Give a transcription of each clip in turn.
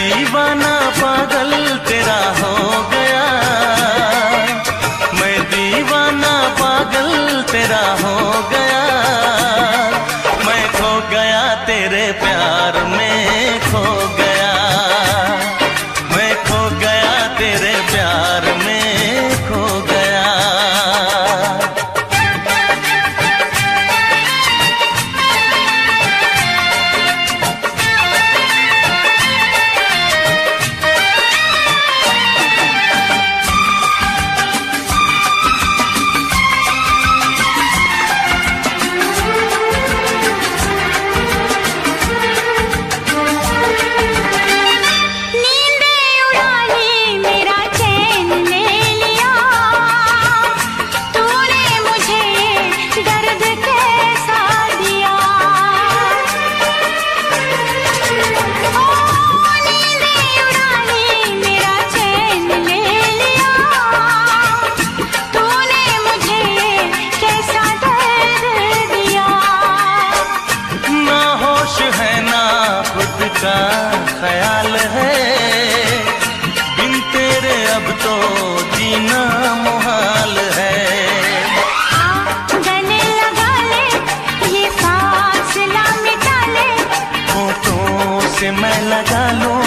दीवाना पागल तेरा हो गया, मैं दीवाना पागल तेरा हो गया, मैं खो गया तेरे प्यार में खो गया, मैं खो गया तेरे प्यार में खो गया। का ख्याल है बिन तेरे अब तो जीना मुहाल है। गले लगा ले ये फासला मिटा ले, होठों से मैं लगा लूं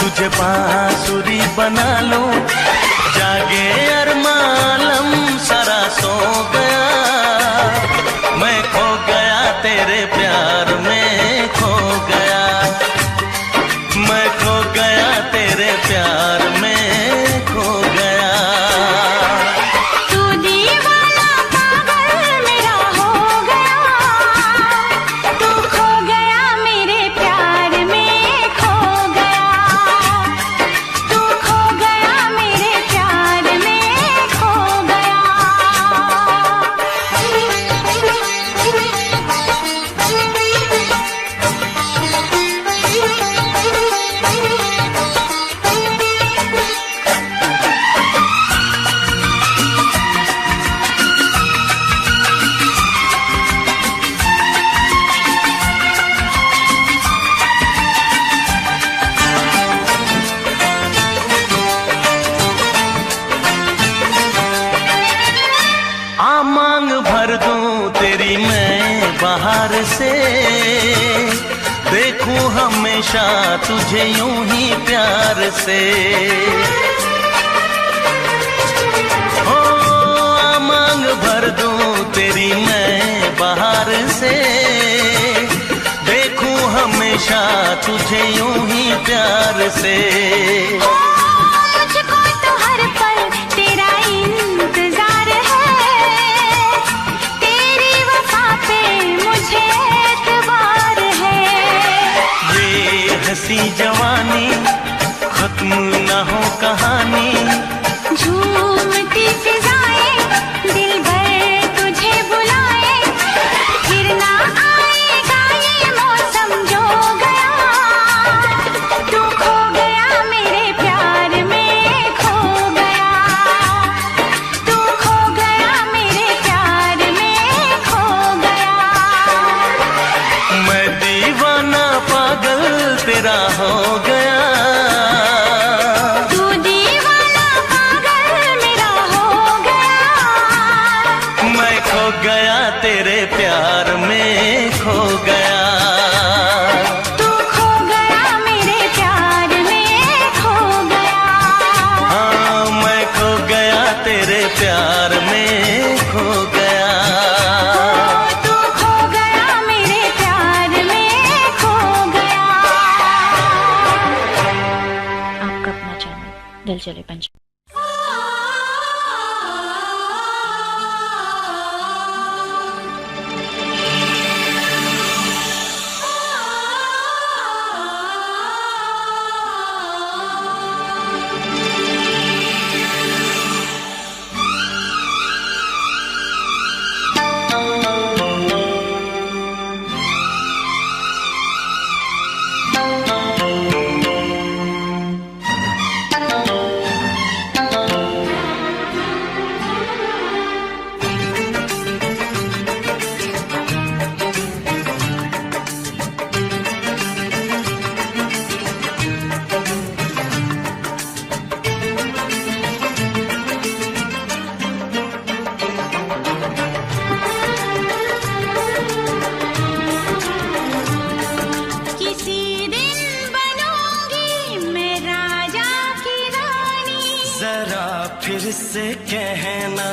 तुझे बांसुरी बना लूं, जागे अरमालम सारा सो गया, मैं खो गया तेरे प्यार में खो गया, मैं खो गया तेरे प्यार में खो गया। तू दीवाना पागल मेरा हो गया, तू खो गया मेरे प्यार में खो गया, तू खो गया मेरे प्यार में खो गया। आ मांग भर दूं तेरी मैं बाहर से, देखूं हमेशा तुझे यूं ही प्यार से। हो आ मांग भर दूं तेरी मैं बाहर से, देखूं हमेशा तुझे यूं ही प्यार से। मुझको तो हर पल तेरा इंतजार है, तेरी वफा पे मुझे एतबार है। ये हंसी जवानी खत्म न हो कहानी, झूमती फिजाएं दिल भर तुझे बुलाए, फिर ना आएगा ये मौसम जो गया, तू खो गया मेरे प्यार में खो गया, तू खो गया मेरे प्यार में खो गया। मैं दीवाना पागल तेरा हो गया, तू दीवाना पागल मेरा हो गया, मैं खो गया तेरे प्यार में खो गया, तू खो गया मेरे प्यार में खो गया। हाँ मैं खो गया तेरे प्यार में खो गया। तू खो गया मेरे प्यार में खो गया। आपका अपना चैनल दिल चले पंजाब। से कहना।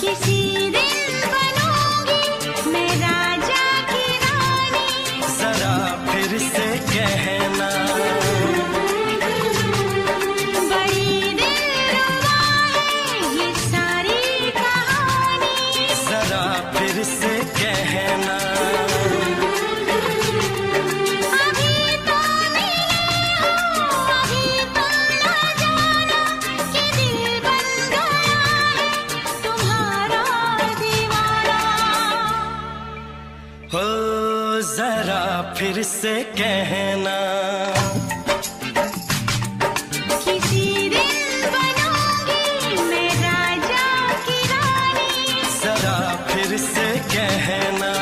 किसी दिन बनूंगी मैं राजा की रानी, जरा फिर से कहना। बड़ी दिलरुबा है ये सारी कहानी, जरा फिर से कहना। अभी तो मिले हो, अभी तो ना जाना कि दिल बन गया है तुम्हारा दीवाना। हो जरा फिर से कहना। किसी दिन बनूंगी मैं राजा की रानी, जरा फिर से कहना।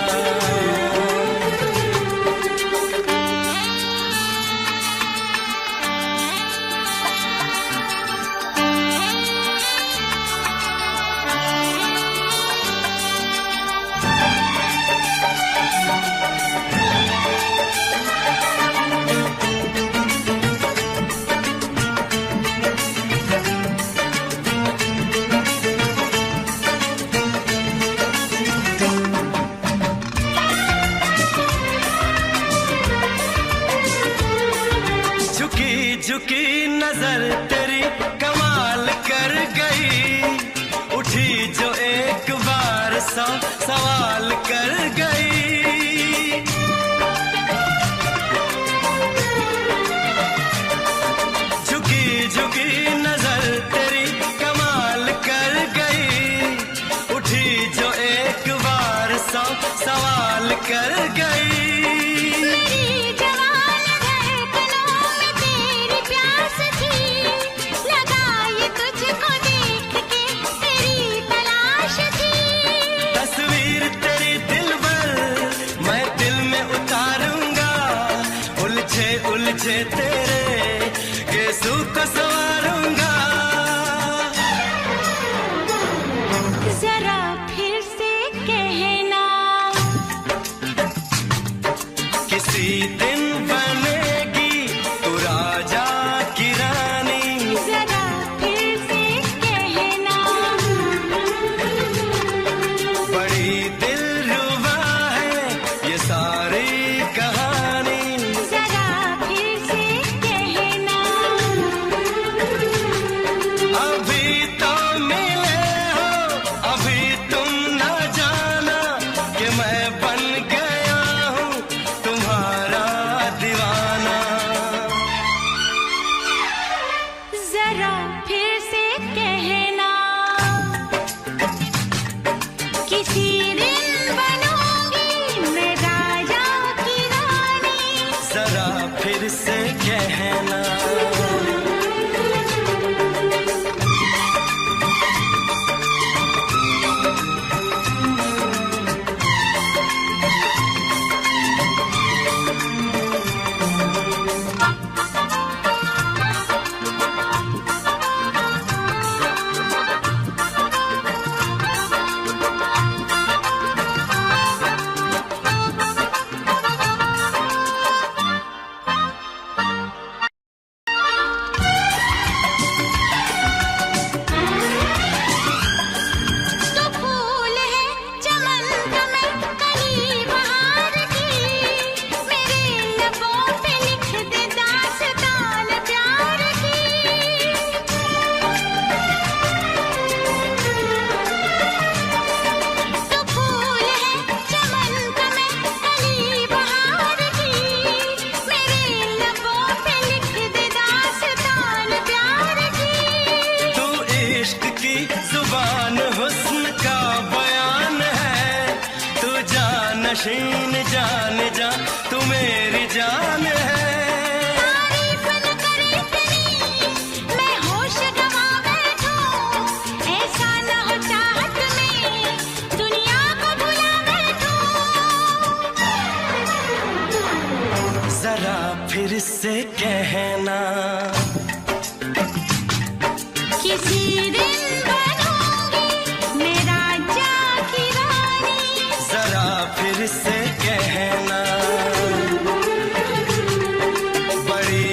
झुकी झुकी नजर तेरी कमाल कर गई, उठी जो एक बार सौ सवाल कर गई। झुकी झुकी नजर तेरी कमाल कर गई, उठी जो एक बार सौ सवाल कर गई। मेरी जवान धड़कनों में तेरी प्यास थी, लगाई तुझको देख के तेरी तलाश थी। तस्वीर तेरी दिल भर मैं दिल में उतारूंगा, उलझे उलझे तेरे गेसू को संवारूंगा। जरा फिर से कहना, किसी दिन बनेगी तू राजा की रानी, जरा फिर से कहना। बड़ी दिलरुबा है ये सारी कहानी। जरा फिर से कहना, अभी तो मिले हो, अभी तुम न जाना कि मैं बन गया हूँ तुम्हारा दीवाना। जरा फिर से कहना, किसी दिन बनूंगी मैं राजा की रानी, जरा फिर से कहना। तो फूल है चमन का मैं कली बहार की, मेरे लबों पे लिख दे दास्तान प्यार की। तो फूल है चमन का मैं कली बहार की, मेरे लबों पे लिख दे दास्तान प्यार की। तू इश्क की जुबान हुस्न का बयान है, तू जानशीन जान जा तू मेरी जान है। तारीफ न करे इतनी मैं होश गवा बैठूं, ऐसा न हो चाहत में दुनिया को भुला बैठूं। जरा फिर से कहना, किसी दिन बनूंगी मैं राजा की रानी, जरा फिर से कहना। बड़ी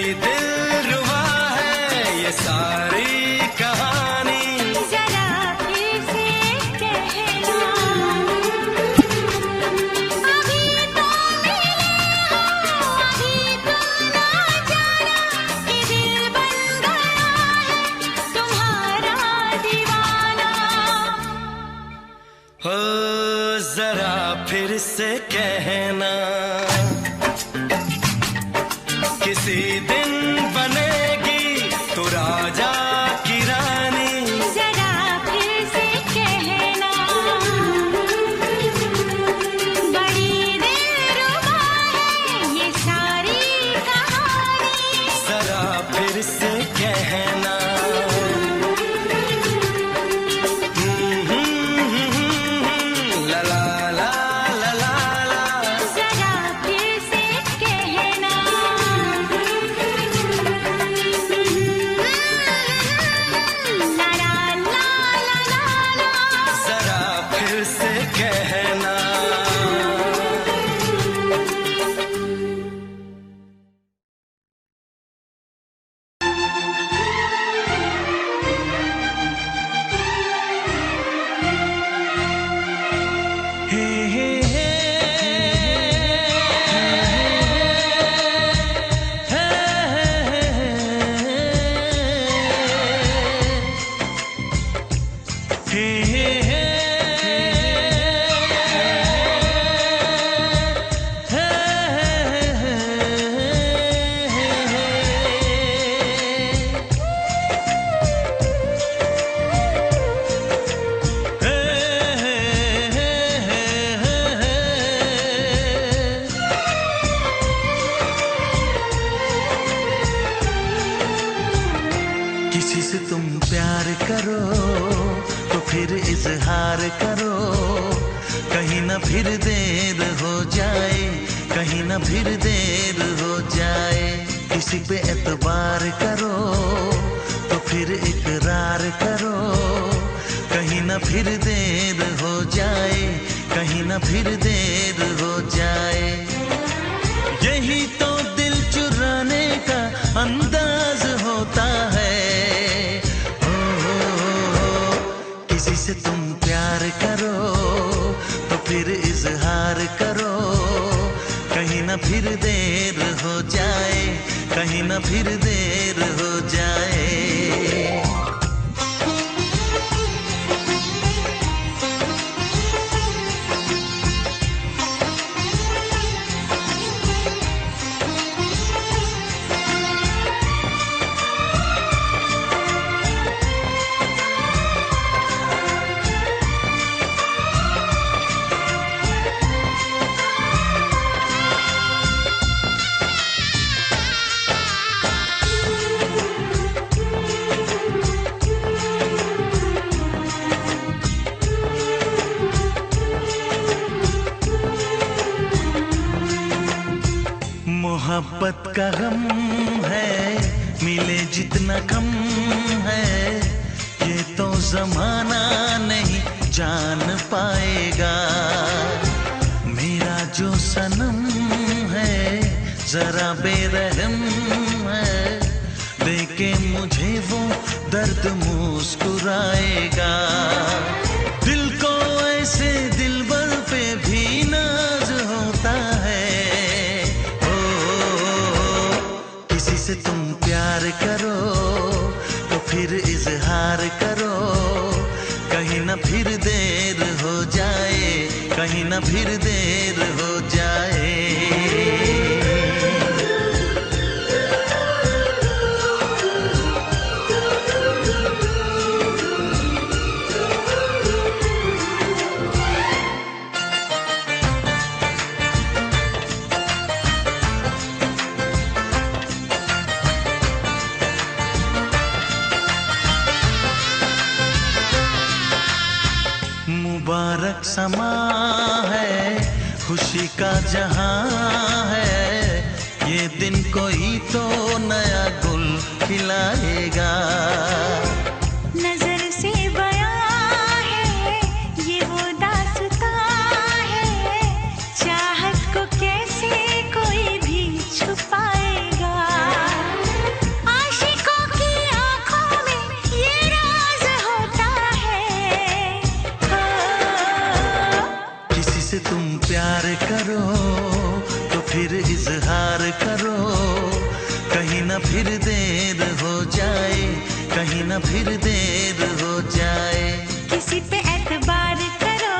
जरा फिर से कहना, किसी दिन बनेगी तू राजा की रानी। जरा फिर से कहना, बड़ी दिलरुबा है ये सारी कहानी। जरा फिर से कहना, ला ला ला ला ला ला। जरा फिर से कहना, ला ला ला ला ला ला। जरा फिर से कहना। हे हे हे किसी से तुम प्यार करो तो फिर इजहार करो, कहीं ना फिर देर हो जाए, कहीं ना फिर देर हो जाए। किसी पे एतबार करो तो फिर इकरार करो, कहीं ना फिर देर हो जाए, कहीं ना फिर देर हो जाए। यही तो दिल चुराने का अंदाज होता है। किसी से तुम प्यार करो तो फिर इजहार करो, कहीं ना फिर देर हो जाए, कहीं ना फिर देर हो जाए। मोहब्बत का गम है, मिले जितना कम है, ये तो जमाना नहीं जान पाएगा। मेरा जो सनम है जरा बेरहम है, देखे मुझे वो दर्द मुस्कुराएगा। दिल को ऐसे दिलबर पे भी नाज होता है। किसी से तुम प्यार करो तो फिर इजहार करो, कहीं ना फिर देर हो जाए, कहीं ना फिर देर हो जाए। मुबारक समा है, खुशी का जहां है, ये दिन कोई तो नया गुल खिलाएगा। नजर से बयां है ये वो दास्तां है, चाहत को कैसे कोई भी छुपाएगा। आशिकों की आंखों में ये राज होता है। किसी से तुम प्यार करो तो फिर इजहार करो, कहीं ना फिर देर हो जाए, कहीं ना फिर देर हो जाए। किसी पे एतबार करो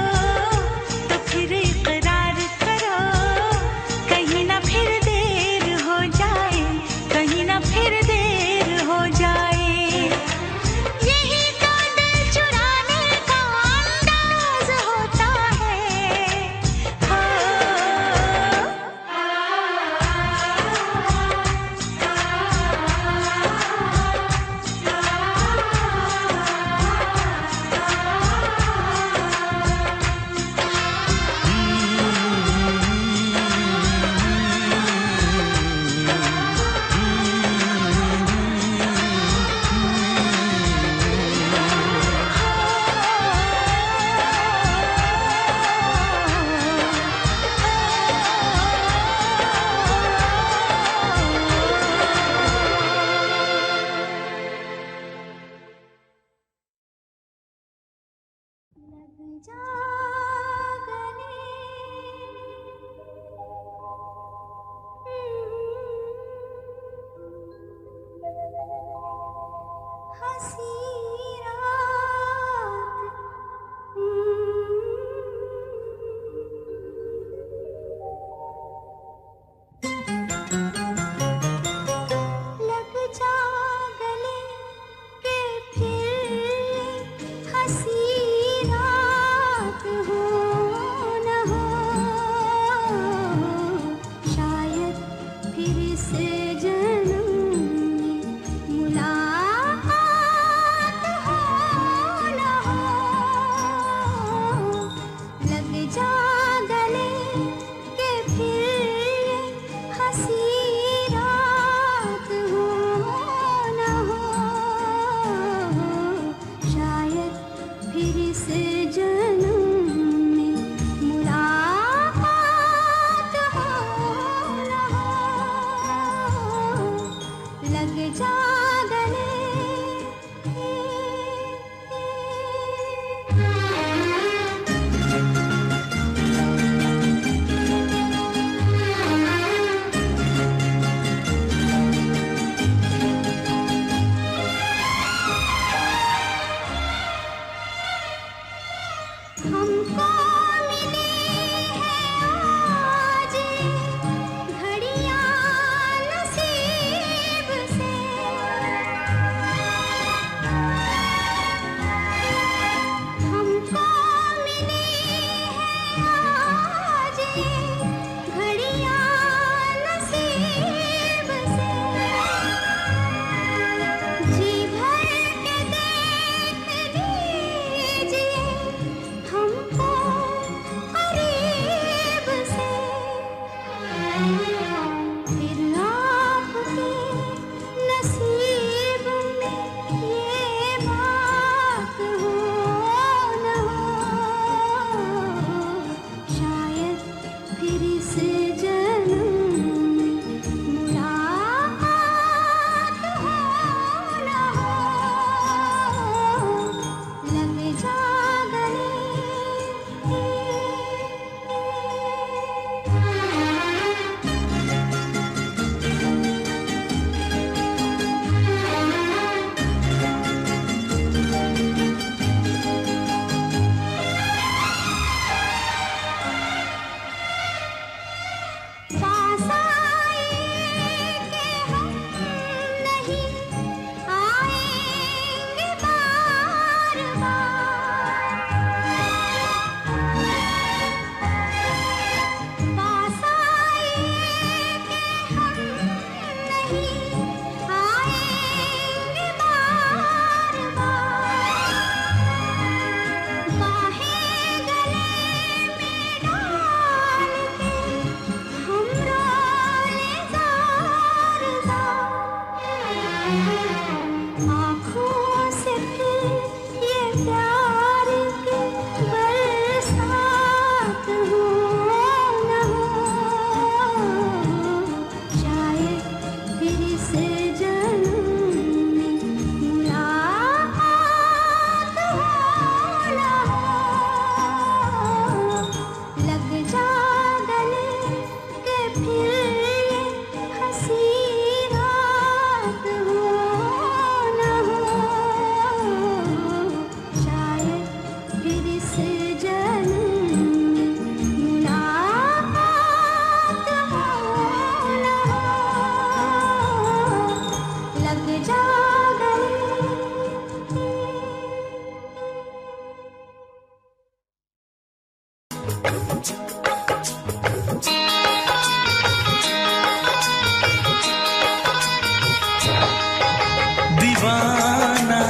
दीवाना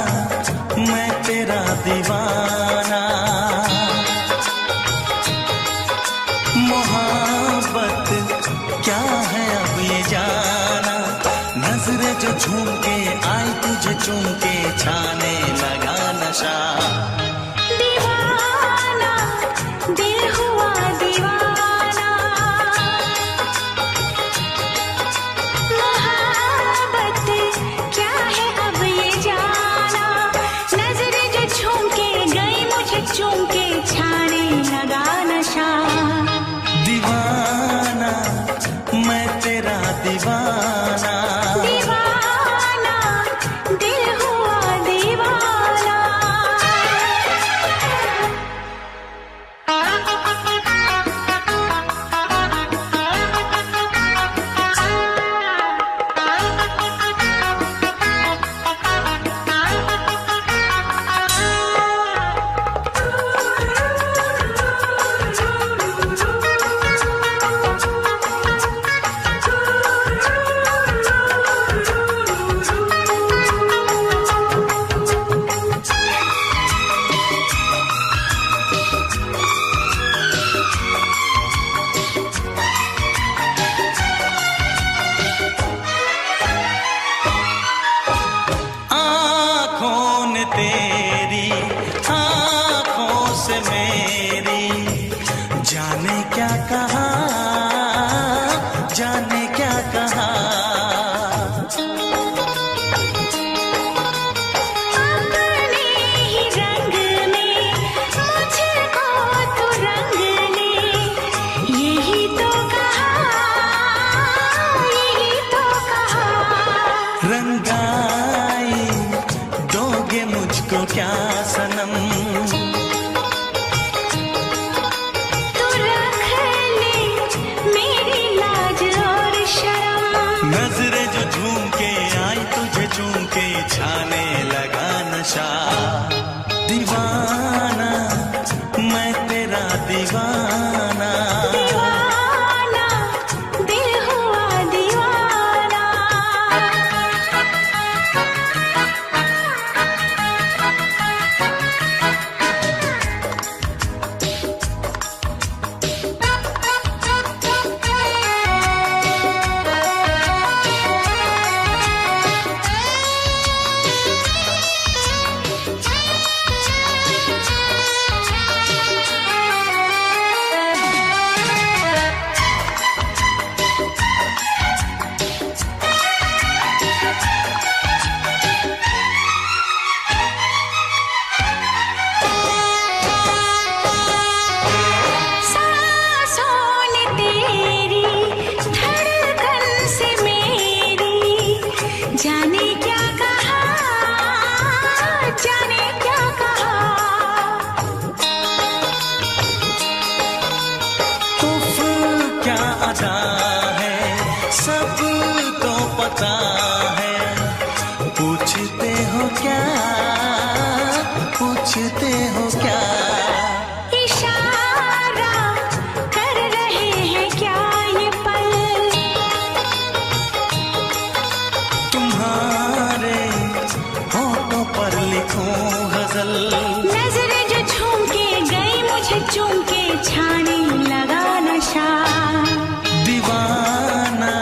मैं तेरा दीवाना, मोहब्बत क्या है अब ये जाना। नजरें जो झूम के आई तुझे चूम के छाने लगा नशा। दीवाना दिल हुआ दीवाना, मोहब्बत क्या है अब ये जाना। नजरें जो झूम के गई मुझे चूम के छाने लगा नशा। दीवाना मैं तेरा दीवाना, दीवाना दिल हुआ दीवाना। दीवाना, दीवाना दिल हुआ दीवाना। जाने क्या कहा, जाने क्या कहा। उफ क्या अदा है, सबको पता है। पूछते हो क्या, पूछते हो क्या। इशारा कर रहे हैं क्या ये पल, तुम्हारे होठों पर लिखूं गजल। नजरें जो झूम के गई मुझे चूम के छाने लगा नशा। दीवाना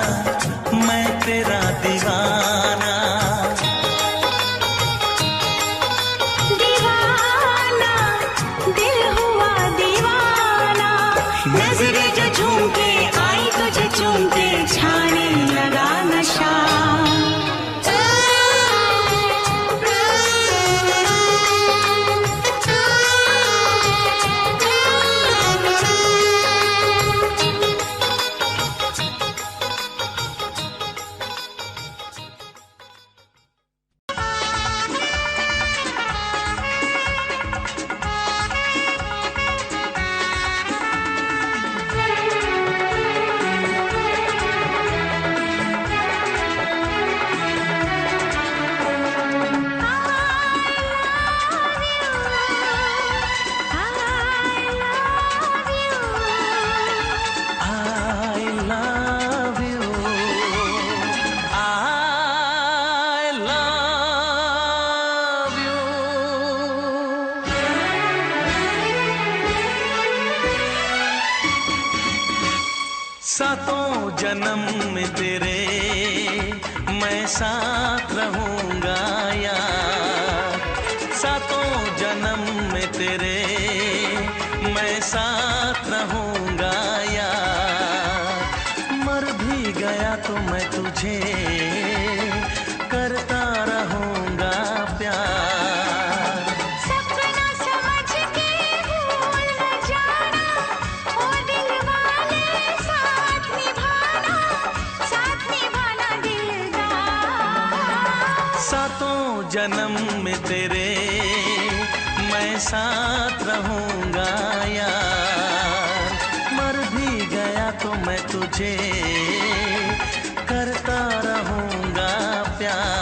मैं तेरा दीवाना, दीवाना दिल हुआ दीवाना। नजरें जो झूम के आई तुझे चूम के छाने लगा नशा। सातों जन्म में तेरे मैं साथ रहूंगा यार। सातों जन्म में तेरे मैं साथ रहूंगा यार। मर भी गया तो मैं तुझे करता रहूंगा प्यार। सपना समझ के भूल न जाना, ओ दिल वाले साथ निभाना दिलदार। सातों जन्म में तेरे मैं साथ रहूंगा यार। मर भी गया तो मैं तुझे करता रहूंगा प्यार।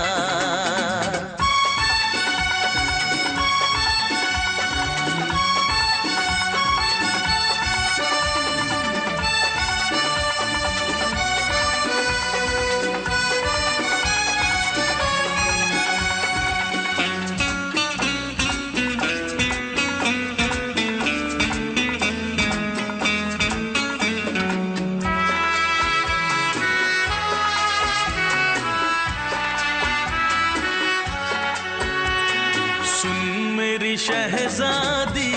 शहजादी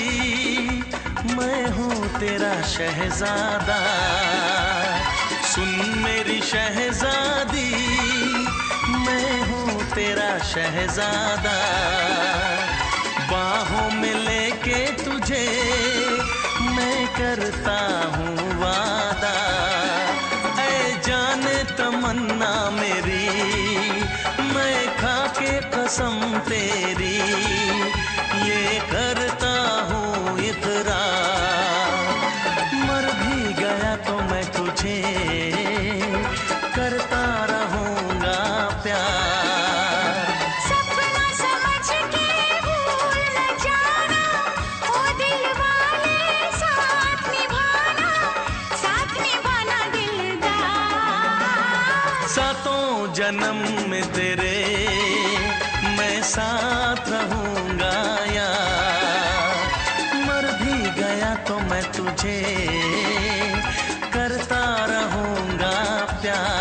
मैं हूँ तेरा शहजादा। सुन मेरी शहजादी मैं हूँ तेरा शहजादा। बाहों में लेके तुझे मैं करता हूँ वादा। ऐ जाने तमन्ना मेरी मैं खा के कसम तेरी ये करता हूँ इकरार। मर भी गया तो मैं तुझे करता रहूँगा प्यार। सपना समझ के भूल न जाना, ओ दिल वाले साथ जन्म में तेरे मैं साथ रहूंगा यार, मर भी गया तो मैं तुझे करता रहूंगा प्यार।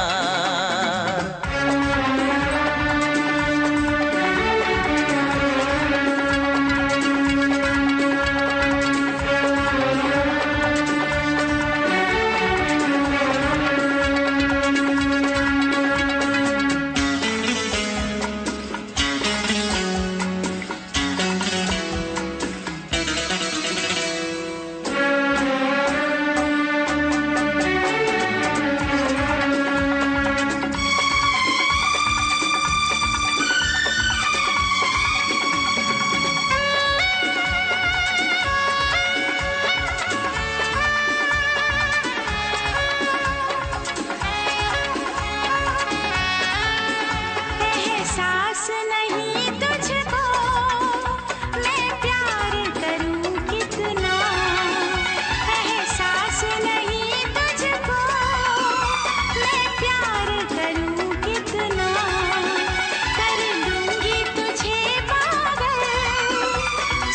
एहसास नहीं तुझको मैं प्यार करूं कितना, एहसास नहीं तुझको मैं प्यार करूं कितना, कर दूंगी तुझे पागल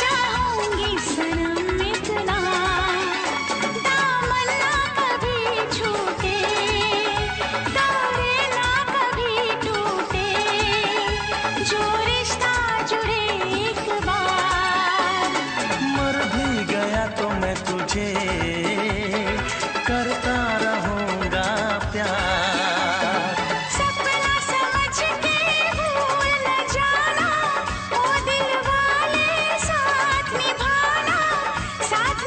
चाहूंगी सनम इतना, दामन ना कभी छूटे तारे ना कभी टूटे, जो रिश्ता जुड़े एक बार। मर भी गया तो मैं तुझे करता रहूंगा प्यार। सपना समझ के भूल न जाना, ओ दिल वाले साथ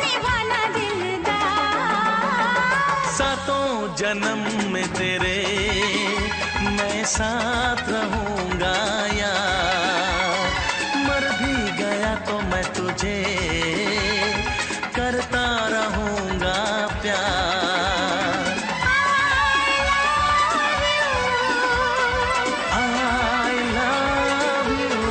निभाना दिलदार। सातों जन्म में तेरे मैं साथ रहूंगा यार, मर भी गया तो मैं तुझे करता रहूंगा प्यार। I love you।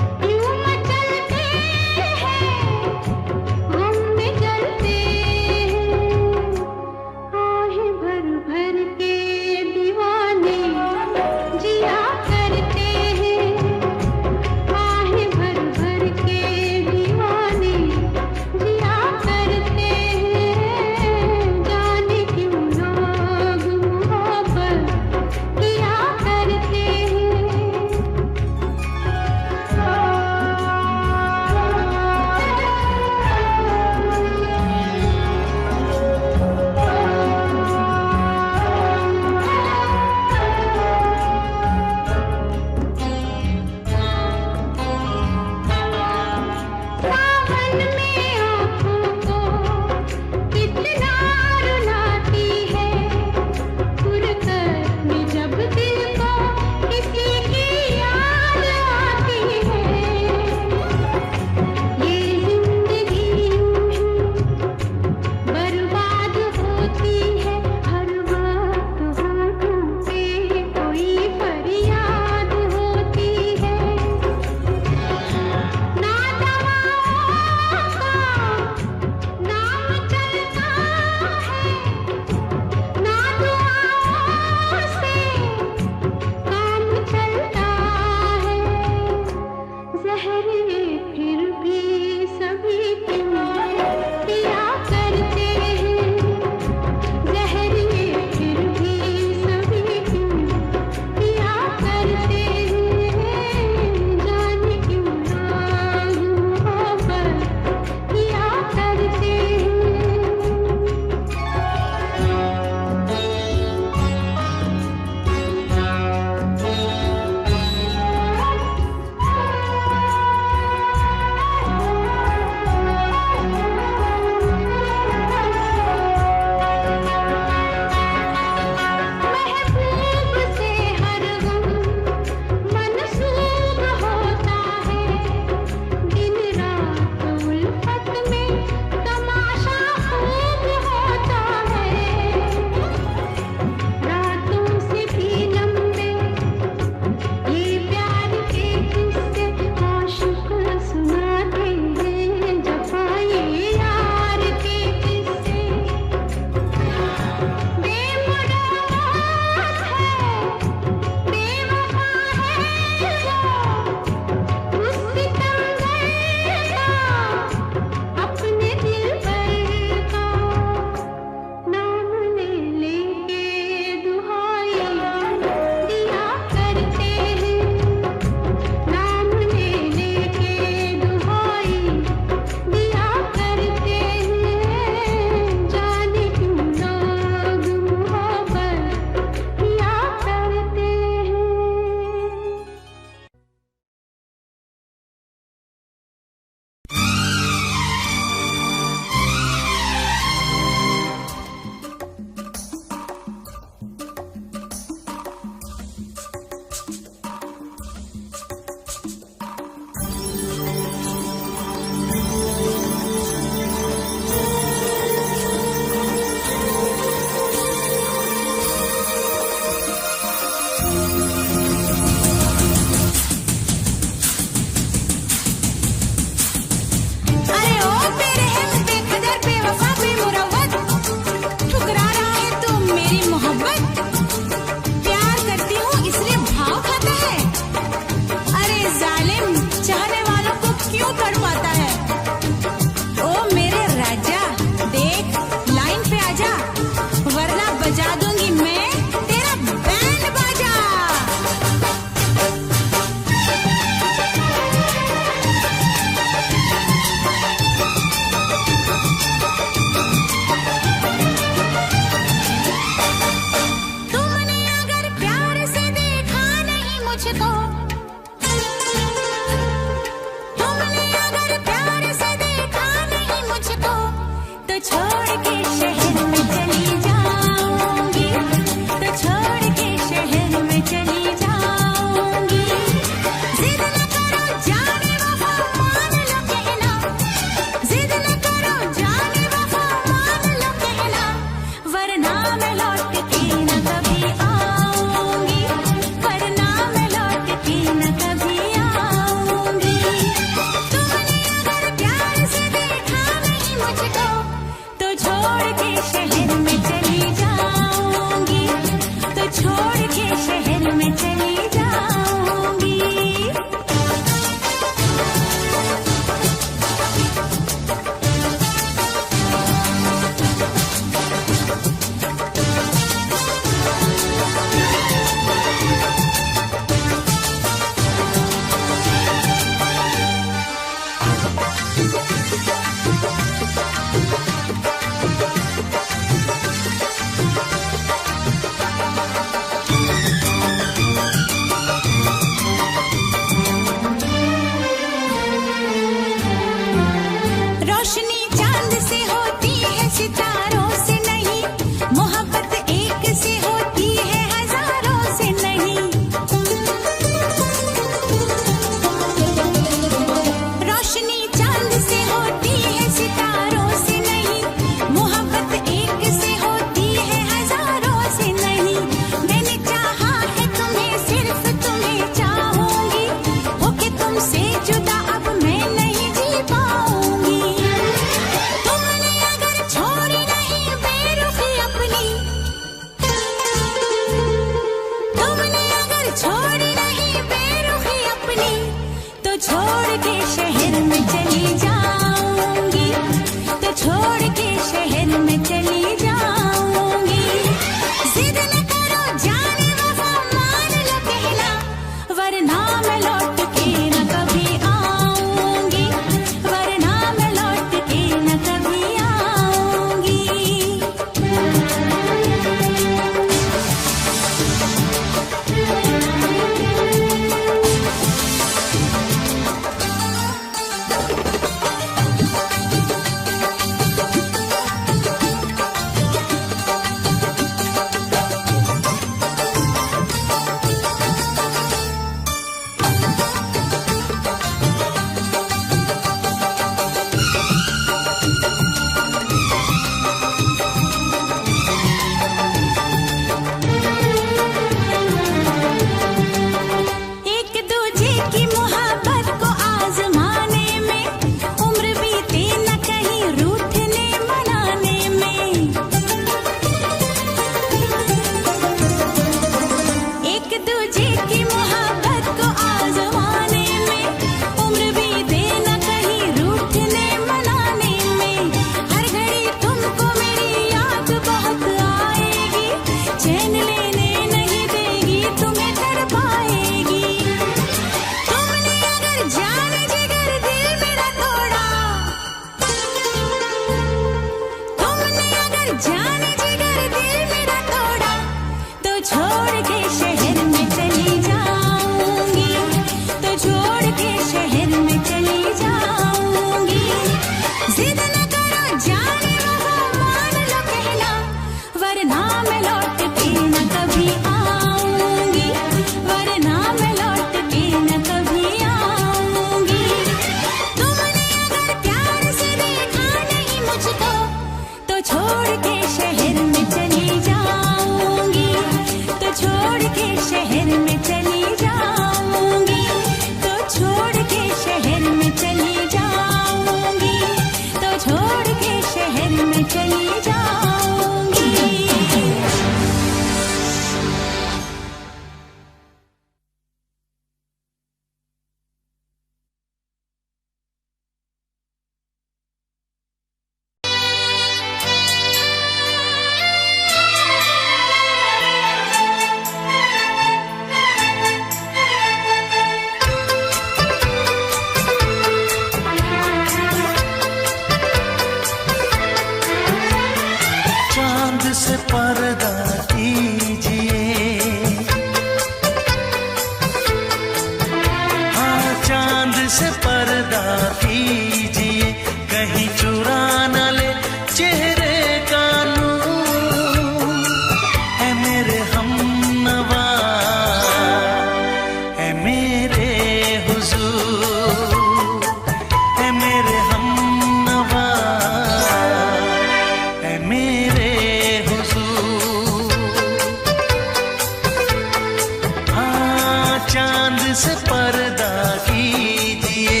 से पर्दा कीजिए।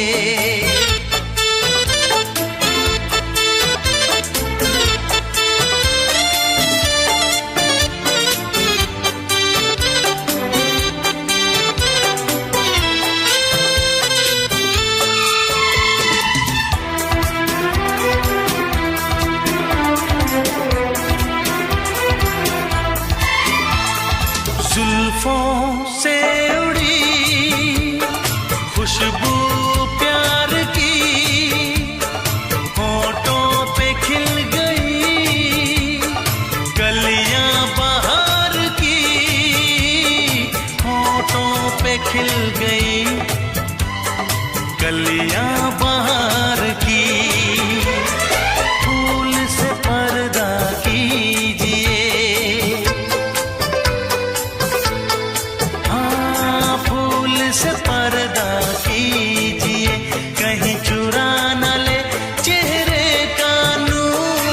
जुल्फों से उड़ी खुशबू प्यार की, होठों पे खिल गई कलियां बहार की, होठों पे खिल गई कलियां बहार की। फूल से पर्दा कीजिए, से पर्दा कीजिए, कहीं चुरा न ले चेहरे का नूर।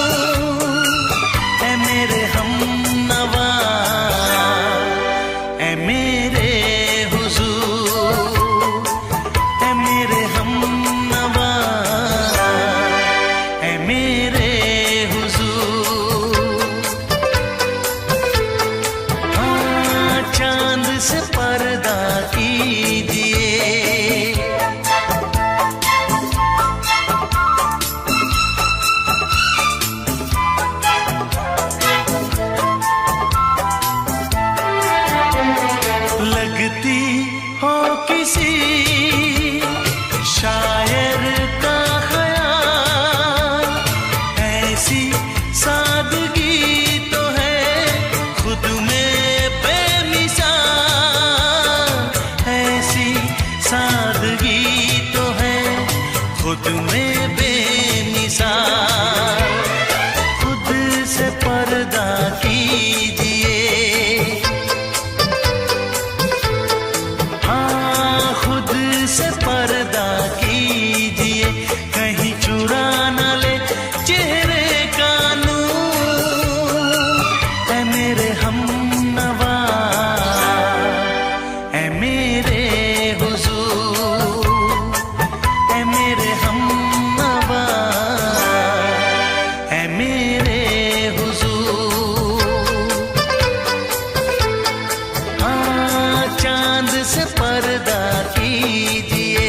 ऐ मेरे हमनवा, ऐ मेरे हुजूर, ऐ मेरे हमनवा, ऐ मेरे हुजूर। हाँ, चांद से पर्दा कीजिए। लगती हो किसी शायर का ख़याल, ऐसी सादगी तो है खुद में बेमिसाल, ऐसी सादगी तो है खुद में बेमिसाल। खुद से पर्दा कीजिए, हाँ खुद से पर्दा कीजिए, कहीं चुरा न ले चेहरे का नूर। ऐ मेरे हमनवा, ऐ मेरे हुजूर, ऐ मेरे हमनवा, ऐ मेरे हुजूर। हाँ, चांद से पर्दा कीजिए।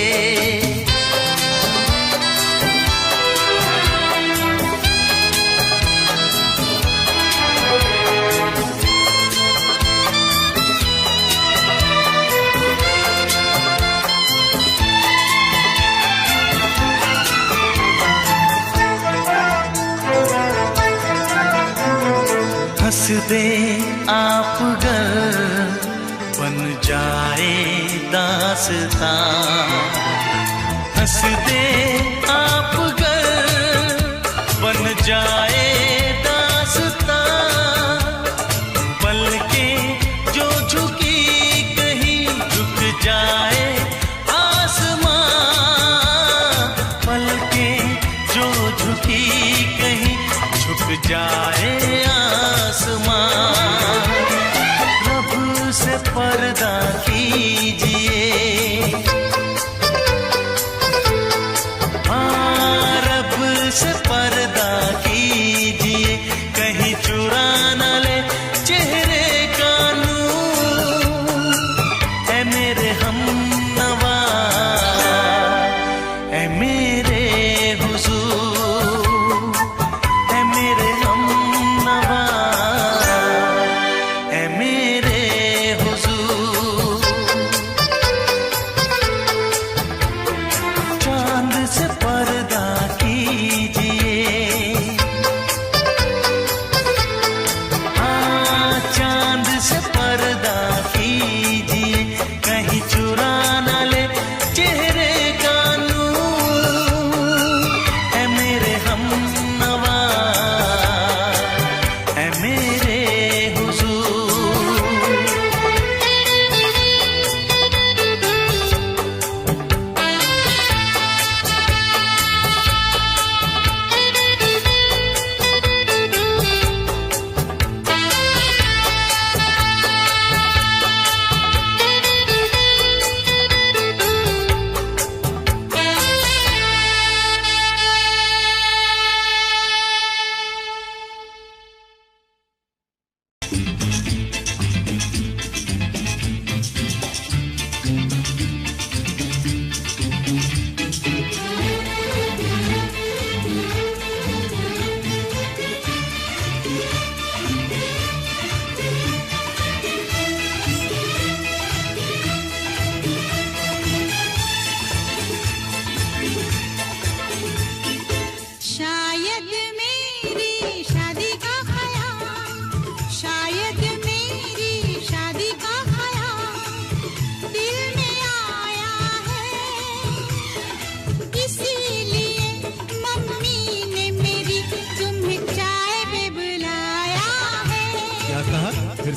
हंस दे आप गर बन जाए दास्तां, हंस दे आप गर बन जाए दास्तां। पलकें जो झुकी कहीं झुक जाए आसमां, पलकें जो झुकी कहीं झुक जाए आसमां। रब से पर्दा कीजिए, हाँ रब से पर्दा कीजिए, कहीं चुरा न ले चेहरे का नूर। ऐ मेरे हमनवा, ऐ मेरे हुजूर, ऐ मेरे हमनवा, ऐ मेरे हुजूर।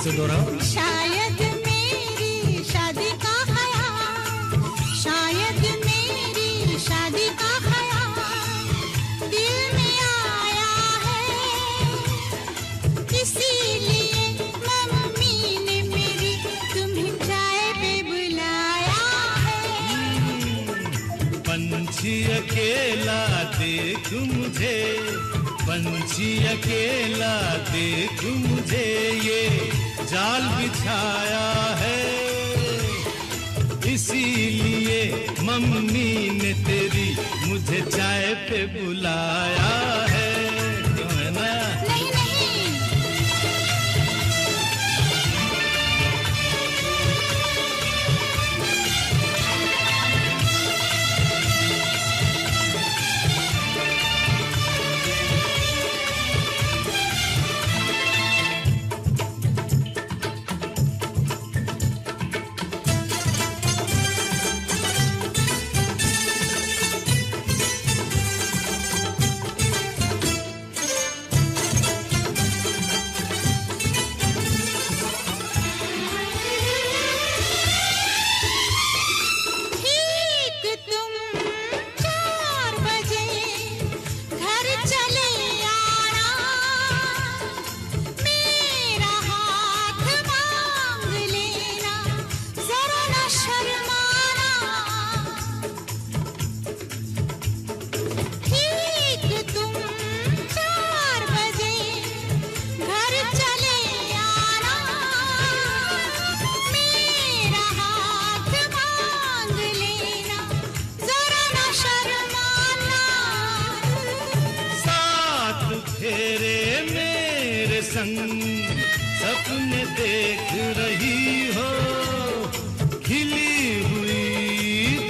से दोहराओ। शायद मेरी शादी का ख्याल, शायद मेरी शादी का ख्याल दिल में आया है, इसीलिए मम्मी ने मेरी तुम्हें चाय पे बुलाया है। पंछी अकेला देख मुझे, पंछी अकेला देख मुझे, ये जाल बिछाया है, इसीलिए मम्मी ने तेरी मुझे चाय पे बुलाया है। क्यों है ना? नहीं नहीं, ठीक तुम 4 बजे घर चले आना, मेरा हाथ मांग लेना, जरा न शर्माना। ठीक तुम 4 बजे घर चले आना, मेरा हाथ मांग लेना, जरा न शर्माना। साथ फेरे मेरे संग सपने देख रही हो, खिली हुई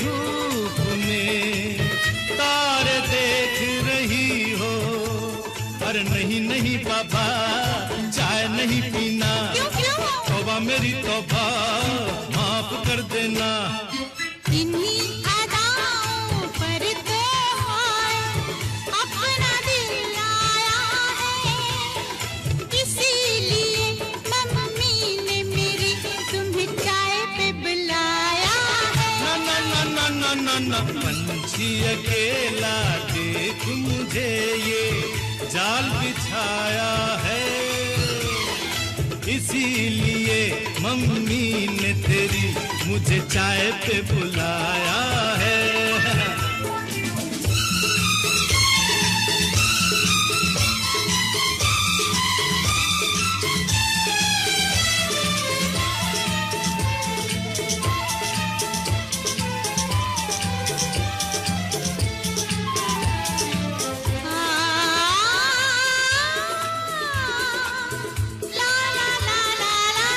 धूप में तारे देख रही हो। अरे नहीं नहीं पापा, चाय नहीं पीना, क्यों क्यों? तौबा मेरी तौबा, माफ कर देना। इन्हीं अदाओं पर तो हाय अपना दिल आया है, इसीलिए मम्मी ने मेरी तुम्हें चाय पे बुलाया है। ना ना ना ना ना ना ना, पंछी अकेला देख मुझे, ये जाल बिछाया है, इसीलिए मम्मी ने तेरी मुझे चाय पे बुलाया है। ला ला ला ला ला,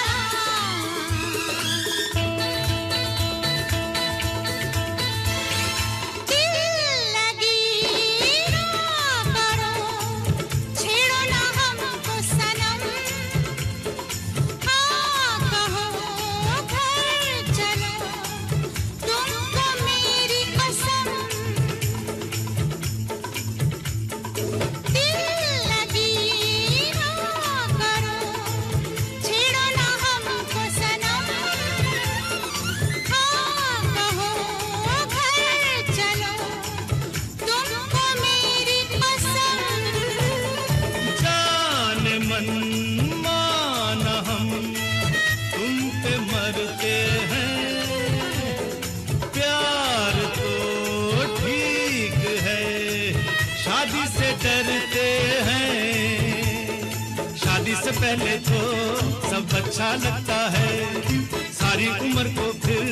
दिल लगी ना करो, छेड़ो ना हमको सनम, हाँ कहो घर चलो, तुमको मेरी कसम। दिल लगी ना करो, छेड़ो ना हमको सनम, हाँ कहो घर चलो, तुमको मेरी कसम। जान मन मान हम तुम पे मरते हैं, प्यार तो ठीक है, शादी से डरते हैं। शादी से पहले तो सब अच्छा लगता है, सारी उम्र को फिर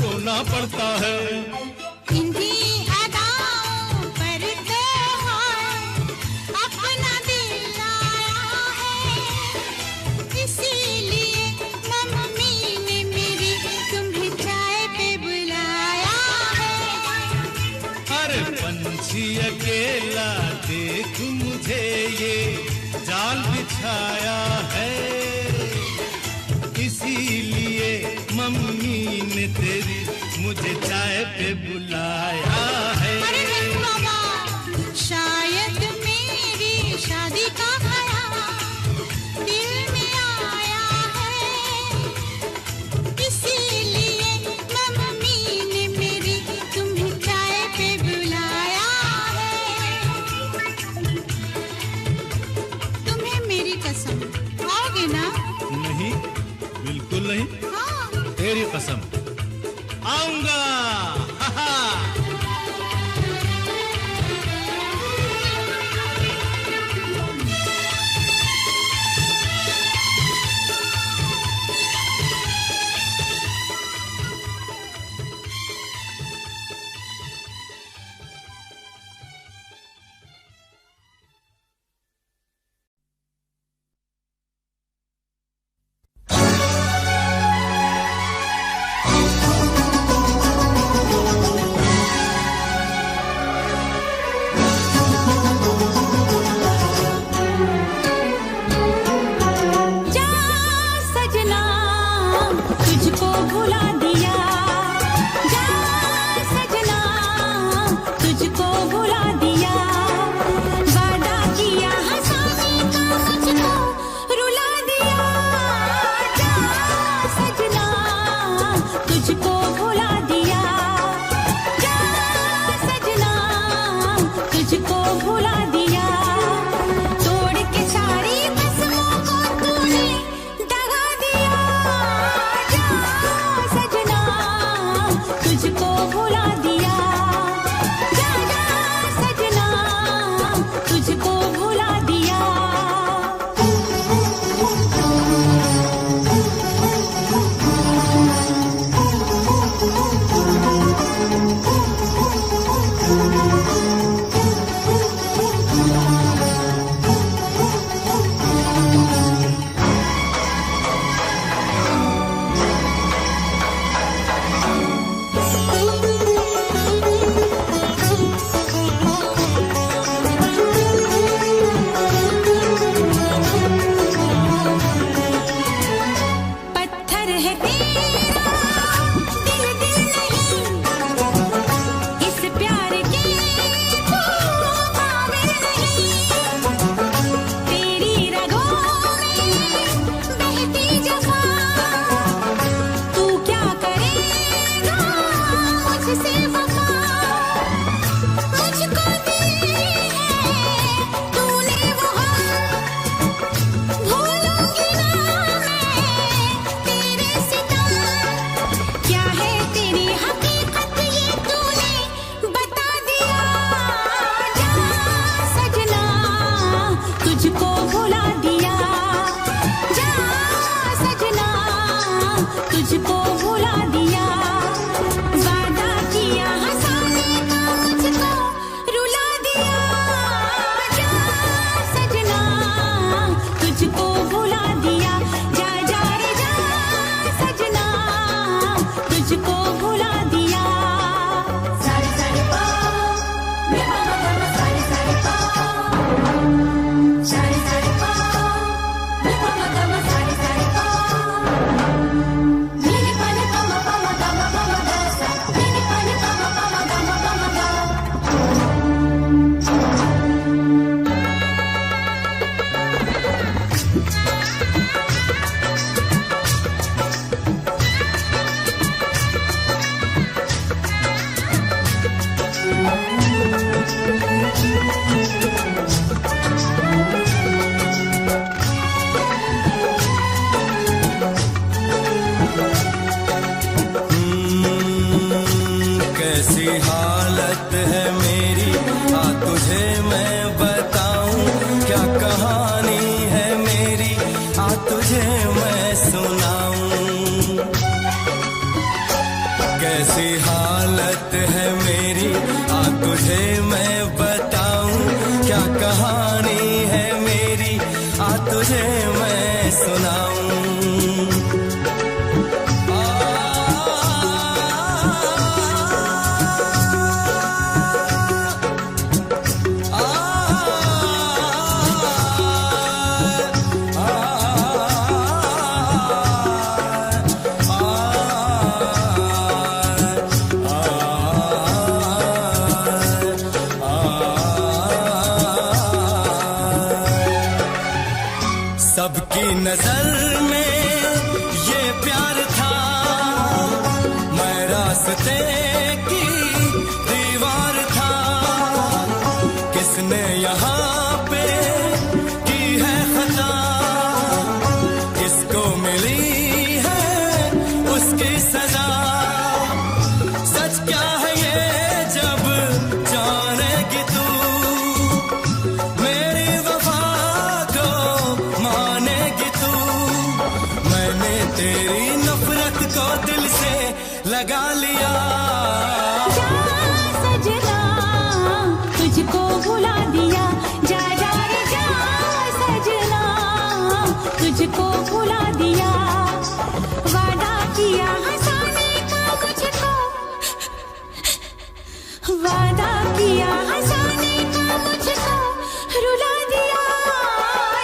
रोना पड़ता है। इन्हीं अदाओं पर तो हाय अपना दिल आया है, इसीलिए मम्मी ने मेरी तुम्हें चाय पे बुलाया है। अरे पंछी अकेला देख मुझे, ये जाल बिछाया है, इसीलिए मम्मी ने तेरी मुझे चाय पे बुलाया है। अरे नहीं बाबा, शायद मेरी शादी का ख्याल दिल में आया कसम आऊंगा। हा हा। की सजा। सच क्या है ये जब जानेगी तू, मेरी वफा को मानेगी तू। मैंने तेरी नफरत को दिल से लगा लिया। जा सजना तुझको भुला दिया, जा जा रे जा सजना तुझको भुला दिया। वादा किया हंसाने का मुझको, वादा किया हंसाने का मुझको रुला दिया।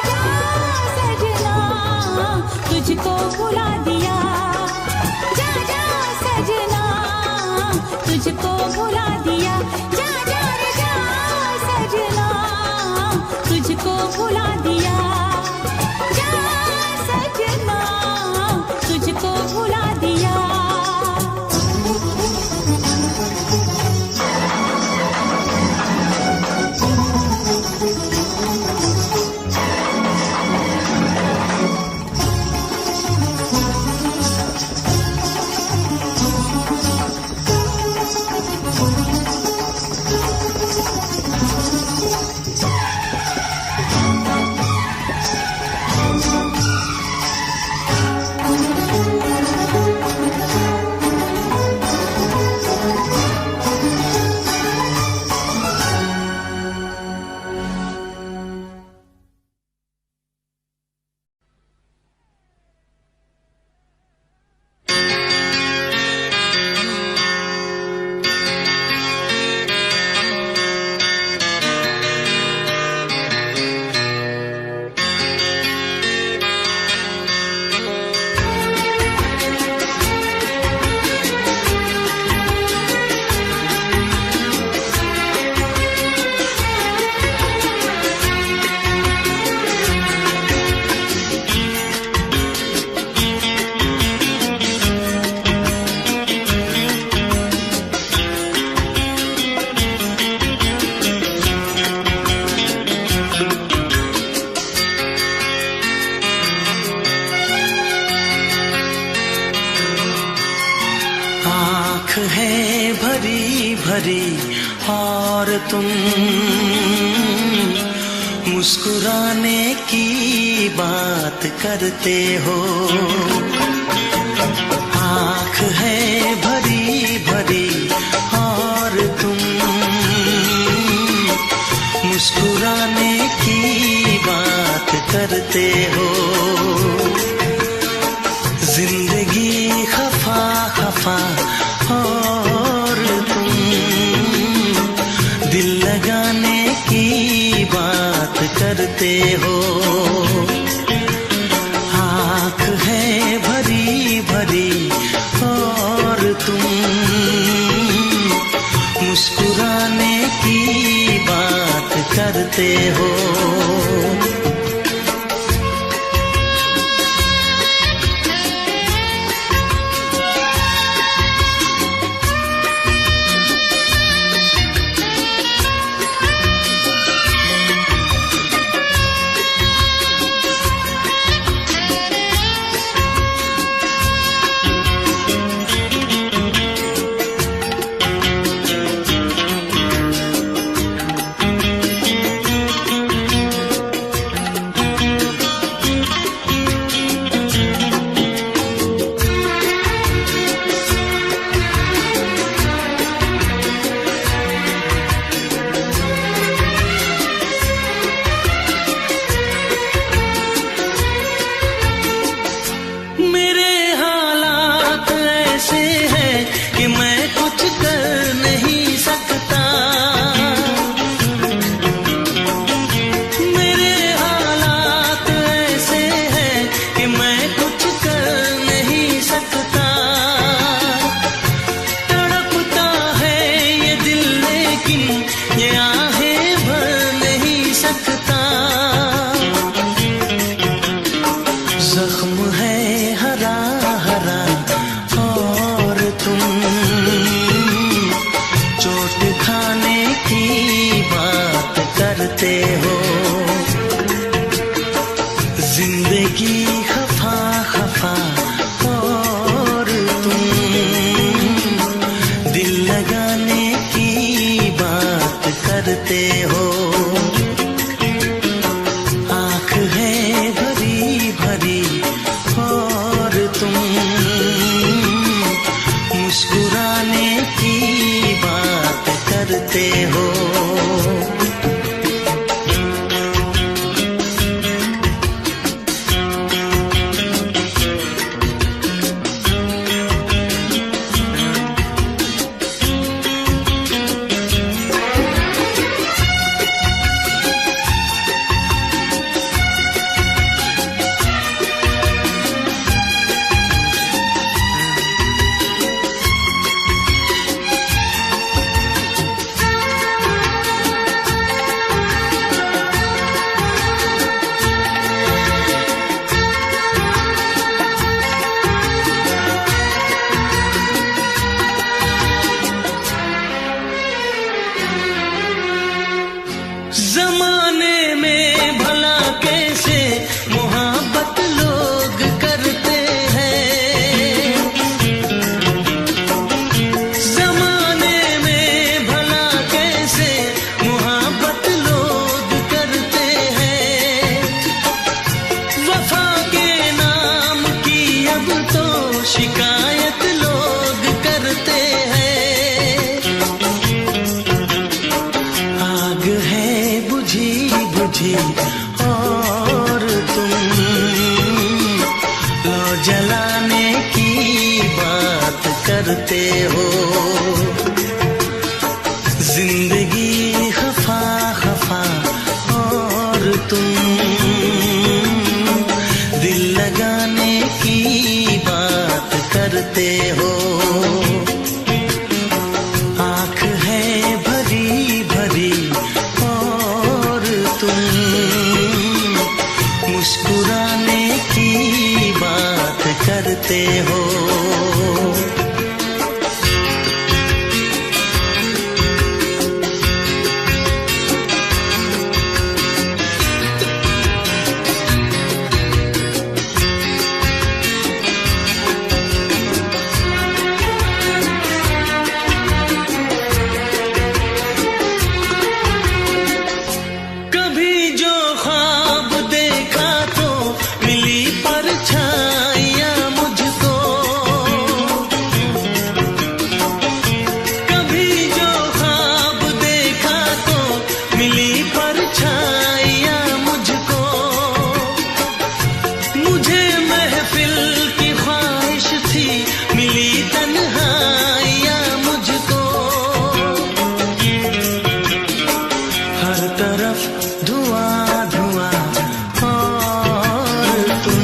जा सजना तुझको भुला दिया, जा जा सजना तुझको भुला दिया। जा जा रे जा सजना तुझको भुला दिया, जा सजना तुझको भुला दिया। आँख है भरी भरी और तुम मुस्कुराने की बात करते हो। आँख है भरी भरी और तुम मुस्कुराने की बात करते हो। जिंदगी खफा खफा और तुम दिल लगाने की बात करते हो। आँख है भरी भरी और तुम मुस्कुराने की बात करते हो। जिंदगी खफा खफा और तुम करते हो। जमाने में भला कैसे मोहब्बत लोग करते हैं, जमाने में भला कैसे मोहब्बत लोग करते हैं। वफा के नाम की अब तो शिकायत लोग करते हैं। आग है बुझी बुझी और तुम लो जलाने की बात करते हो। जिंदगी खफा खफा और तुम दिल लगाने की बात करते हो। आँख है भरी भरी और तुम मुस्कुराने की बात करते हो। कभी जो ख्वाब देखा तो मिली परछाइयाँ मुझको, कभी जो ख्वाब देखा तो मिली परछाइयाँ मुझको। मुझे महफिल की ख्वाहिश थी मिली तन्हाइयाँ मुझको। हर तरफ धुआं धुआं और तुम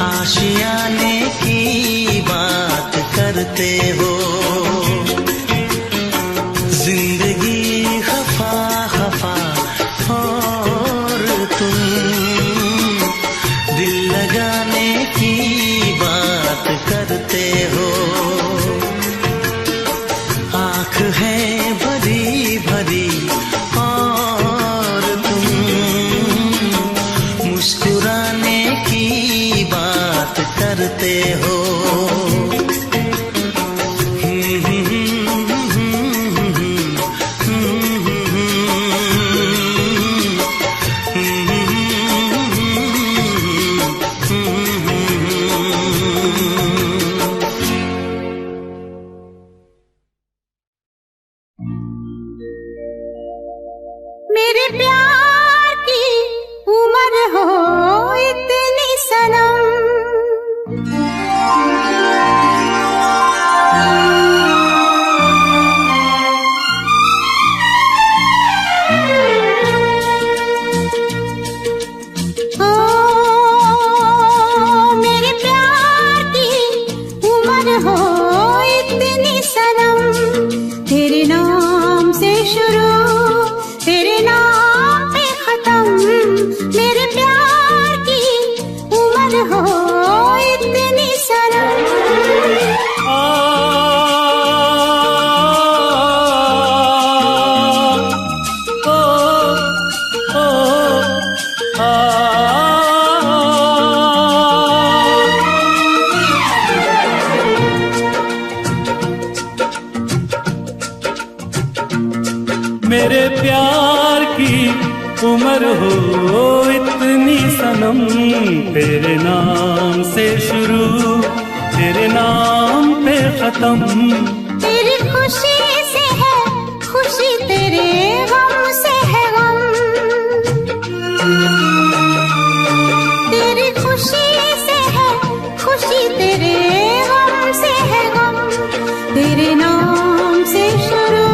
आशियाने की बात करते हो। जिंदगी खफा खफा और तुम दिल लगाने की बात करते हो। आँख है भरी भरी और तुम मुस्कुराने की बात करते हो। मेरे प्यार की उम्र हो इतनी सनम, ओ मेरे प्यार की उम्र हो इतनी सनम। तेरे नाम से शुरू तेरे नाम पे खत्म, मेरे प्यार की उम्र हो इतनी सनम। मेरे प्यार की उम्र हो इतनी सनम। तेरे नाम से शुरू तेरे नाम पे खत्म, तेरी खुशी से है खुशी तेरे गम से है गम, तेरे नाम से शुरू,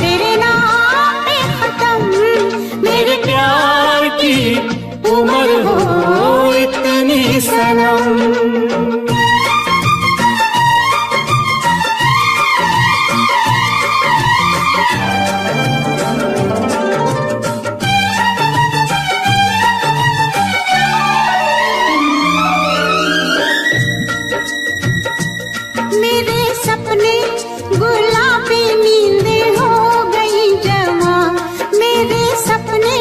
तेरे नाम पे खत्म। मेरे प्यार की उम्र हो इतनी सनम। मेरे सपने गुलाबी नींदें हो गई जवां, मेरे सपने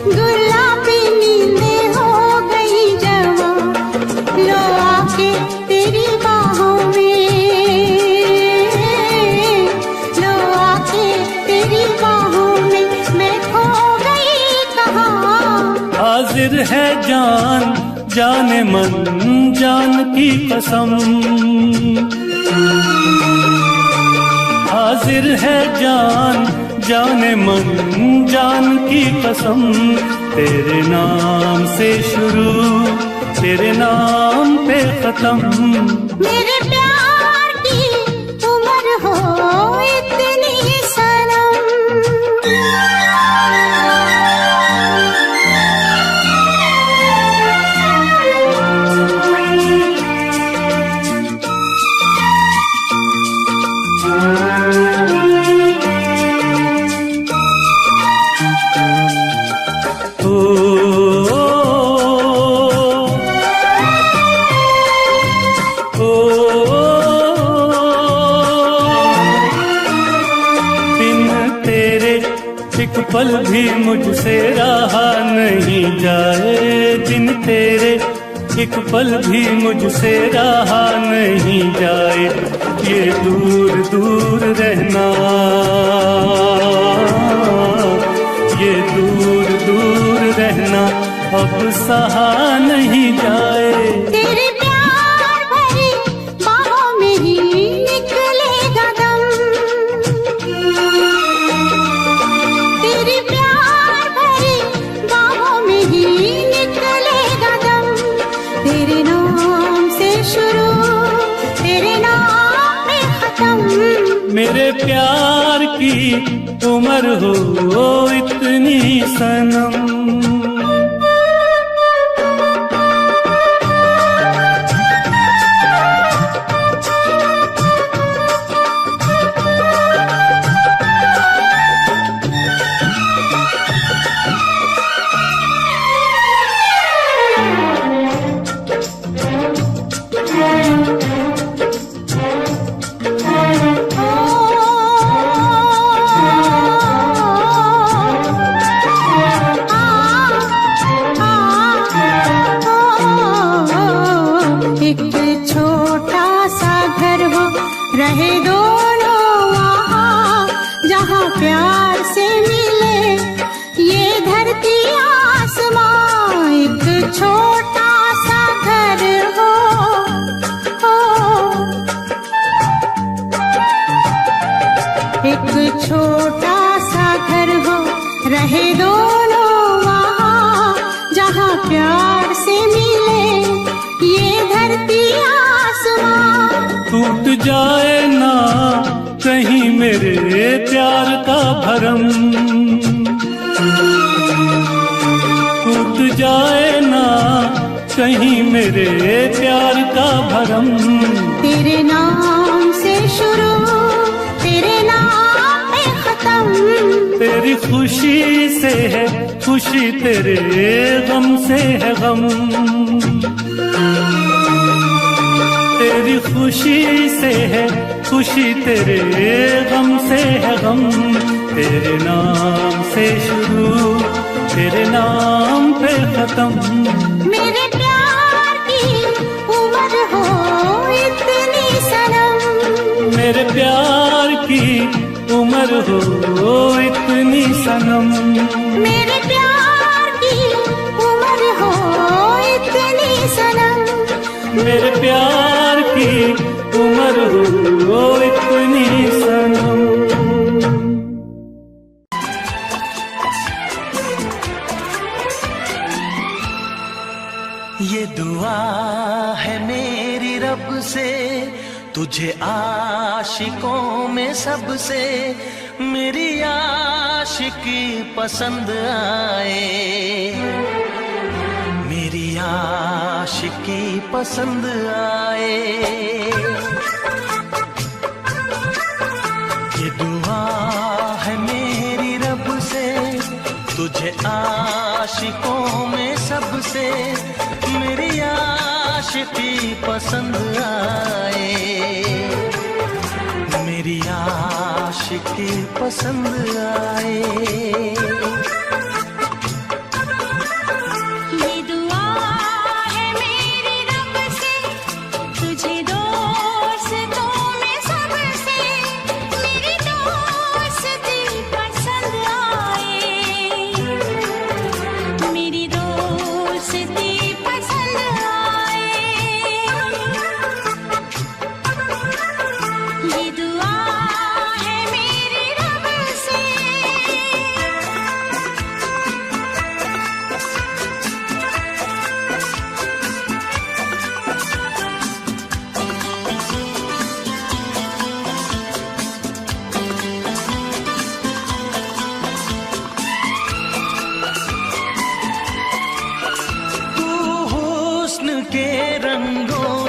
गुलाबी नींदें हो गई जवां। लो आके तेरी बाहों में, लो आके तेरी बाहों में मैं खो गई कहाँ। हाजिर है जान जाने मन जान की कसम, हाजिर है जान जाने मन जान की कसम। तेरे नाम से शुरू, तेरे नाम पे खत्म। मेरे प्यार की उम्र हो इतनी सनम। एक पल भी मुझसे रहा नहीं जाए, दिन तेरे एक पल भी मुझसे रहा नहीं जाए। ये दूर दूर रहना, ये दूर दूर रहना अब सहा नहीं जाए। तेरे प्यार भरी बाहों में ही निकलेगा दम, तेरे प्यार भरी बाहों में ही निकलेगा दम। तेरे नाम से शुरू, तेरे नाम पे खत्म। मेरे प्यार की उम्र हो इतनी सनम। रहे दोनों वहाँ जहाँ प्यार से मिले ये धरती आसमां। एक छोटा सा घर हो, एक छोटा सा घर हो, रहे दोनों वहाँ जहाँ प्यार से मिले ये धरती आसमां। टूट जाए ना कहीं मेरे प्यार का भरम, टूट जाए ना कहीं मेरे प्यार का भरम। तेरे नाम से शुरू, तेरे नाम पे खत्म। तेरी खुशी से है खुशी, तेरे गम से है गम। तेरी खुशी से है खुशी, तेरे गम से है गम। तेरे नाम से शुरू, तेरे नाम पे खत्म। मेरे प्यार की उम्र हो इतनी सनम, मेरे प्यार की उम्र हो इतनी सनम। मेरे प्यार की उम्र हो इतनी सनम। मेरे प्यार की उम्र हो इतनी सनम। ये दुआ है मेरी रब से, तुझे आशिकों में सबसे मेरी आशिकी पसंद आए, मेरी आशिकी पसंद आए। ये दुआ है मेरी रब से, तुझे आशिकों में सबसे मेरी आशिकी पसंद आए, मेरी आशिकी पसंद आए।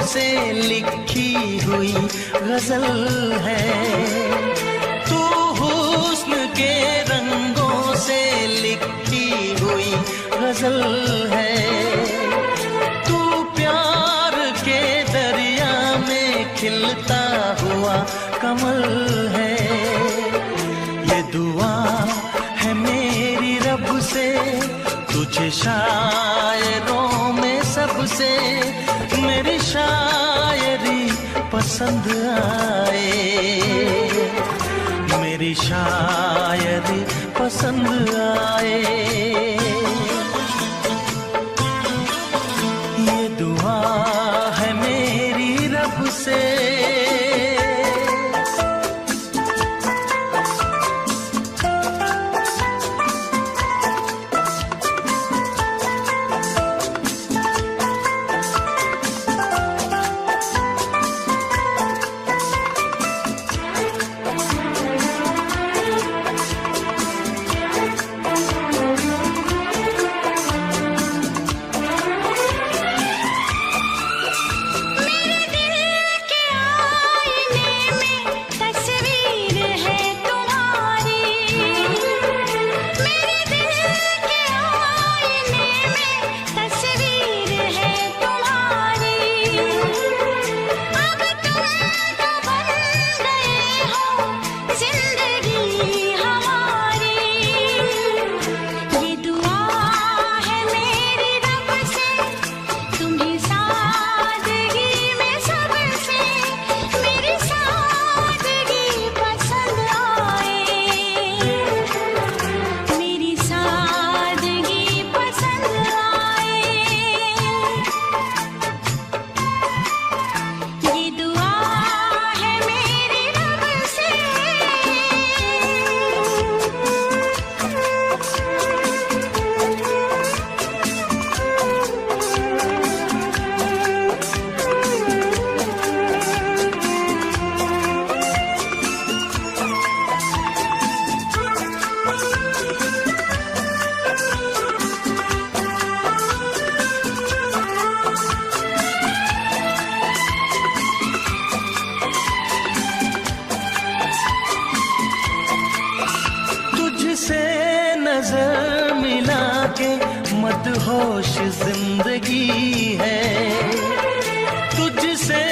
से लिखी हुई गजल है, तू हुस्न के रंगों से लिखी हुई गजल है, तू प्यार के दरिया में खिलता हुआ कमल है। ये दुआ है मेरी रब से, तुझे शायरों में सबसे मेरी शायरी पसंद आए, मेरी शायरी पसंद आए। ये दुआ है मेरी रब से। नजर मिला के मदहोश जिंदगी है, तुझसे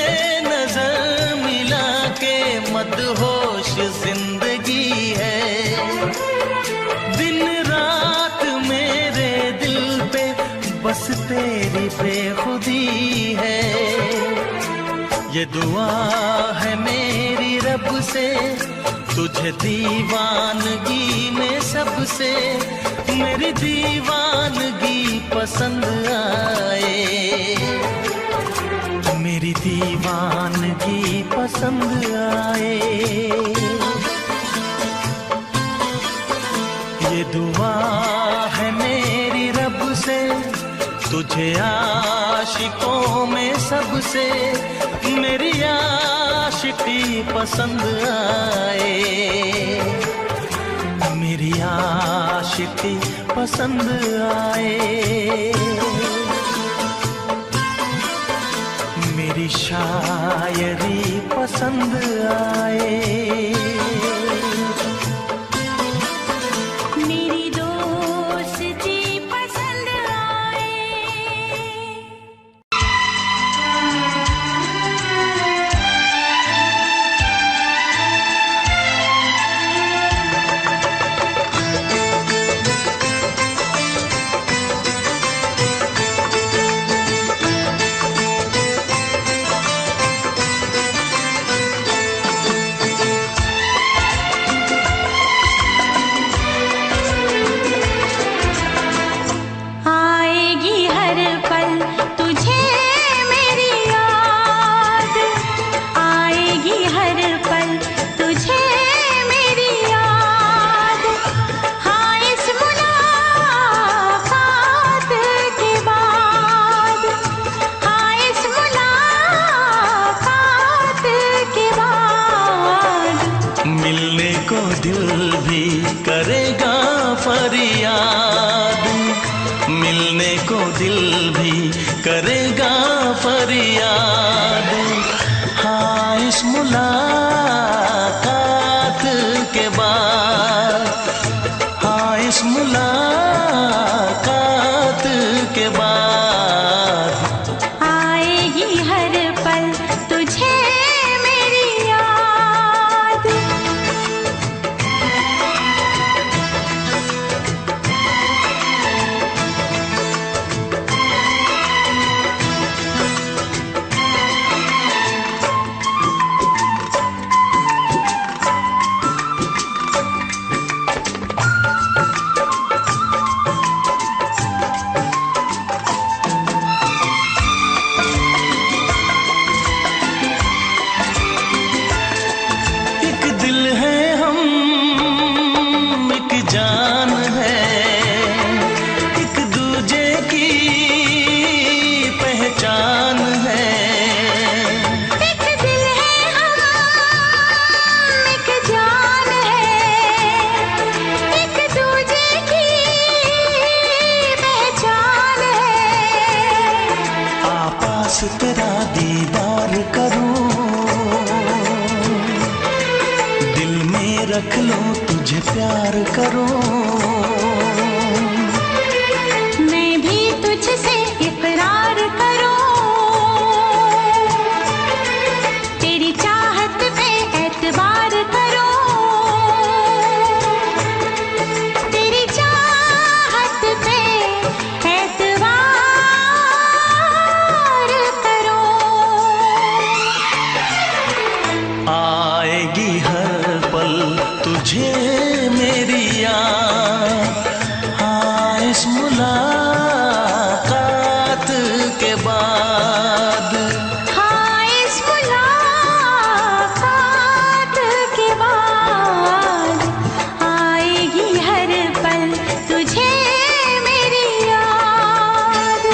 नजर मिला के मदहोश जिंदगी है। दिन रात मेरे दिल पे बस तेरी बेखुदी है। ये दुआ है मेरी रब से, तुझे दीवानगी में सबसे मेरी दीवानगी पसंद आए, मेरी दीवानगी पसंद आए। ये दुआ है मेरी रब से, तुझे आशिकों में सबसे मेरी आशिकी पसंद आए, मेरी आशिकी पसंद आए, मेरी शायरी पसंद आए, मेरी दोस्ती पसंद आए। आएगी हर पल तुझे मेरी याद, आएगी हर पल तुझे मेरी याद। हाँ इस मुलाकात के बाद, हाँ इस मुलाकात के बाद मिलने को दिल भी करेगा फरियाद, मिलने को दिल भी करेगा फरियाद। हाँ इस मुलाकात के बाद, हाँ इस मुलाकात के बाद आएगी हर पल तुझे मेरी याद। एक दिल है हम, एक जान है, एक दूजे की पहचान है। एक दिल है हम, एक जान है, एक दूजे की पहचान है। आपास तेरा दीदार करूं, दिल में रख लूं तुझे प्यार करूं, मैं भी तुझसे इकरार करूं, तेरी चाहत पे एतबार करूं, तेरी चाहत पे एतबार करूं। आएगी हर पल तुझे मेरी याद। हाँ इस मुलाकात के बाद, हाँ इस मुलाकात के बाद आएगी हर पल तुझे मेरी याद।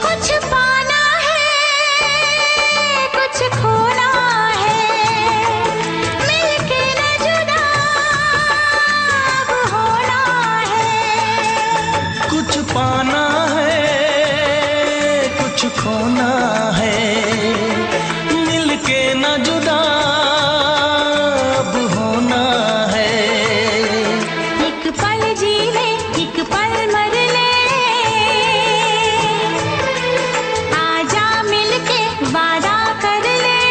कुछ पाना है, कुछ खोना है, मिलके न जुदा अब होना है। कुछ पाना है, कुछ खोना है, मिलके न जुदा अब होना है। एक पल जी ले, एक पल मर ले, आजा मिलके वादा कर ले।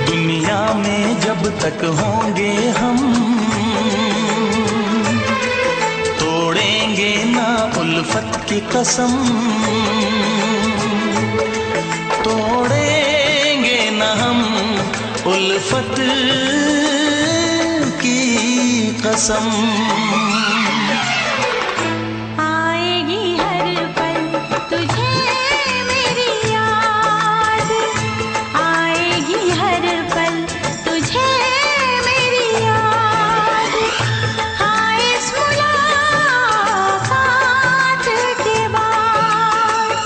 दुनिया में जब तक होंगे हम, तो उल्फत की कसम, तोड़ेंगे न हम उल्फत की कसम। आएगी हर पल तुझे मेरी याद, आएगी हर पल तुझे मेरी याद। हाँ इस मुलाकात के बाद,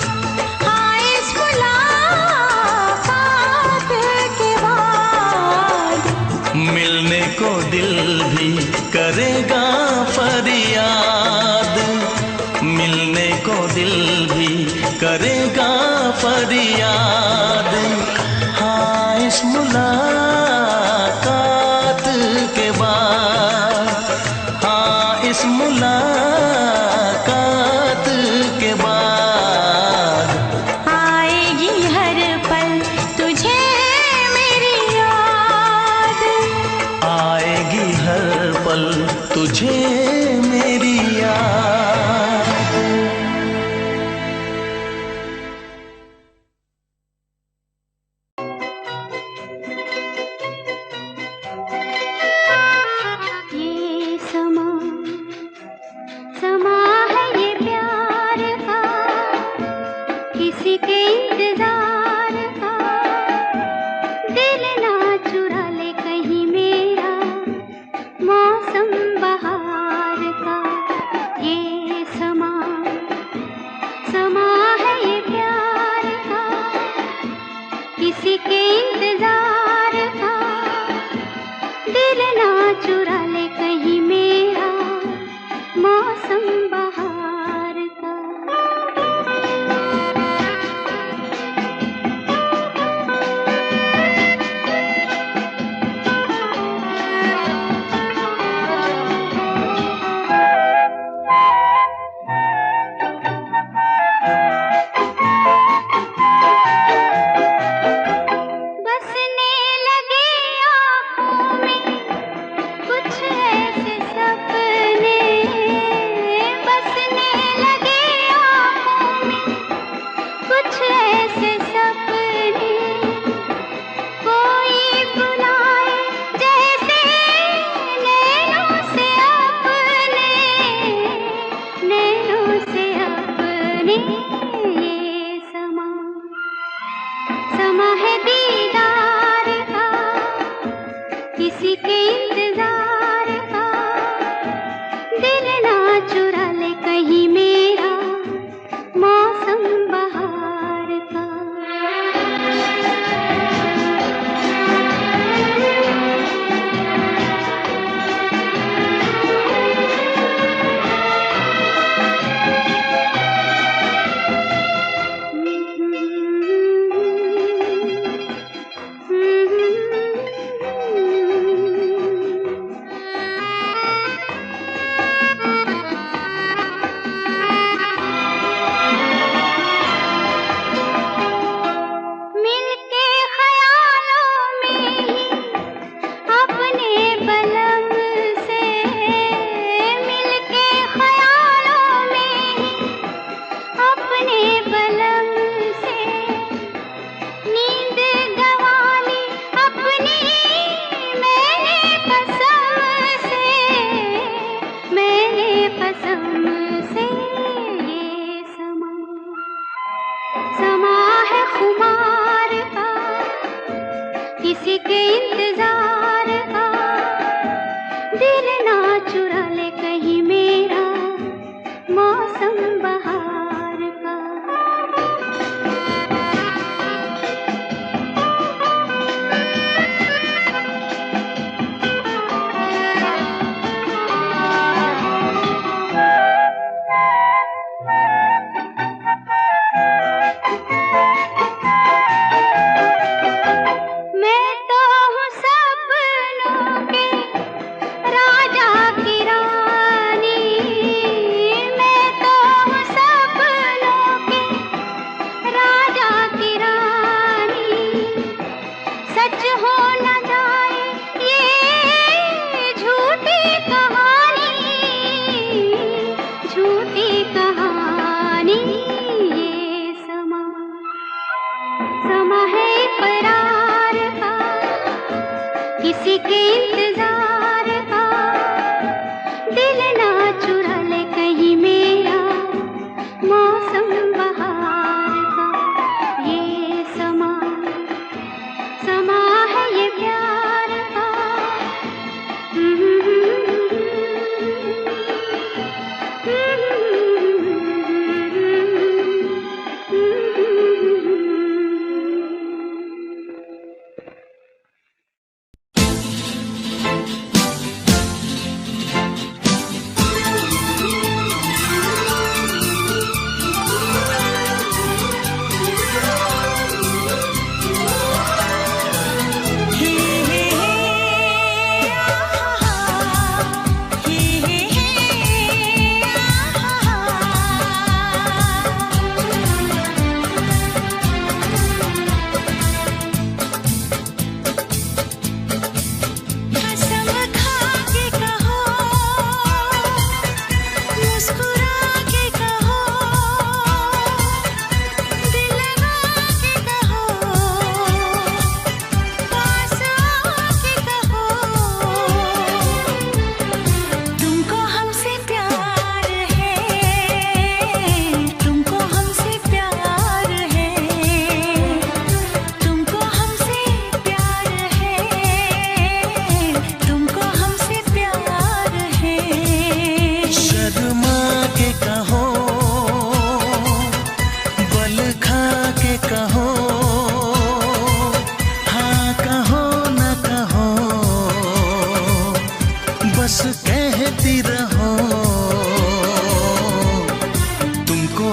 हाँ इस मुलाकात के बाद मिलने को दिल भी करेगा फरियाद, मिलने को दिल भी करेगा फरियाद। हाँ इस मुलाकात के बाद, हाँ इस मुलाकात के बाद आएगी हर पल तुझे मेरी याद, आएगी हर पल तुझे मेरी याद। ये समा समा है ये प्यार का, किसी के इंतजार का। दिल ना चुरा ले कहीं मेरा मौसम बहार का। ये समा समा है ये प्यार का, किसी के इंतजार का। दिल ना चुरा ले कहीं मेरा मौसम बहार का। बसने लगे आँखों में कुछ ऐसे सपने, बसने लगे आँखों में कुछ ऐसे सपने। कोई बुलाए जैसे नैनों से अपने, नैनों से अपने। ये समा समा है दीदार का, किसी के इंतजार का। दिल ना चुरा ले कहीं मेरा मौसम बहार का। मिलके ख्यालों में ही अपने बलम से, मिलके ख्यालों में ही अपने बलम से। नींद गंवा ली अपनी मैंने कसम से, मैंने कसम से। ये समा समा है खुमार का, किसी के इंतजार का। दिल ना चुरा ले कहीं मेरा मौसम बहार का। मैं तो हूँ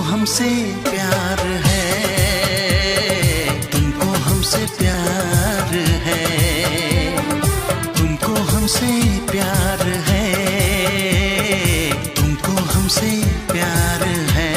हमसे प्यार है, तुमको हमसे प्यार है, तुमको हमसे प्यार है, तुमको हमसे प्यार है।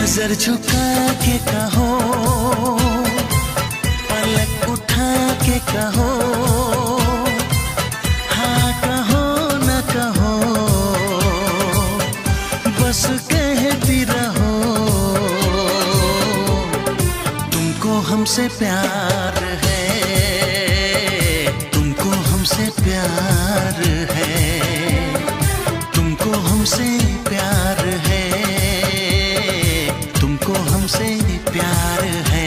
नजर झुका के कहो, पलक उठा के कहो, हाँ कहो न कहो, बस कहती रहो। तुमको हमसे प्यार है, तुमको हमसे प्यार है, तुमको हमसे प्यार है, तुमको हमसे प्यार है।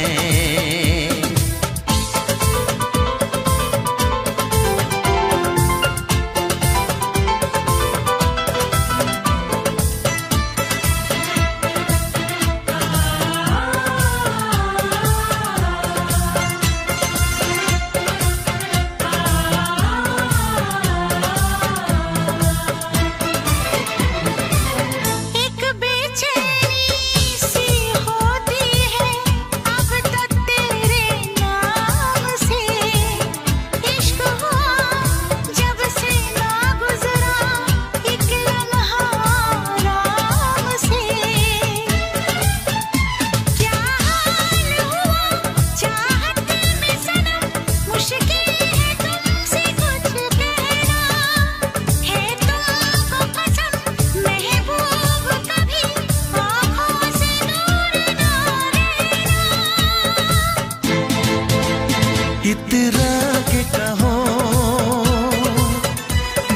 इतरा के कहो,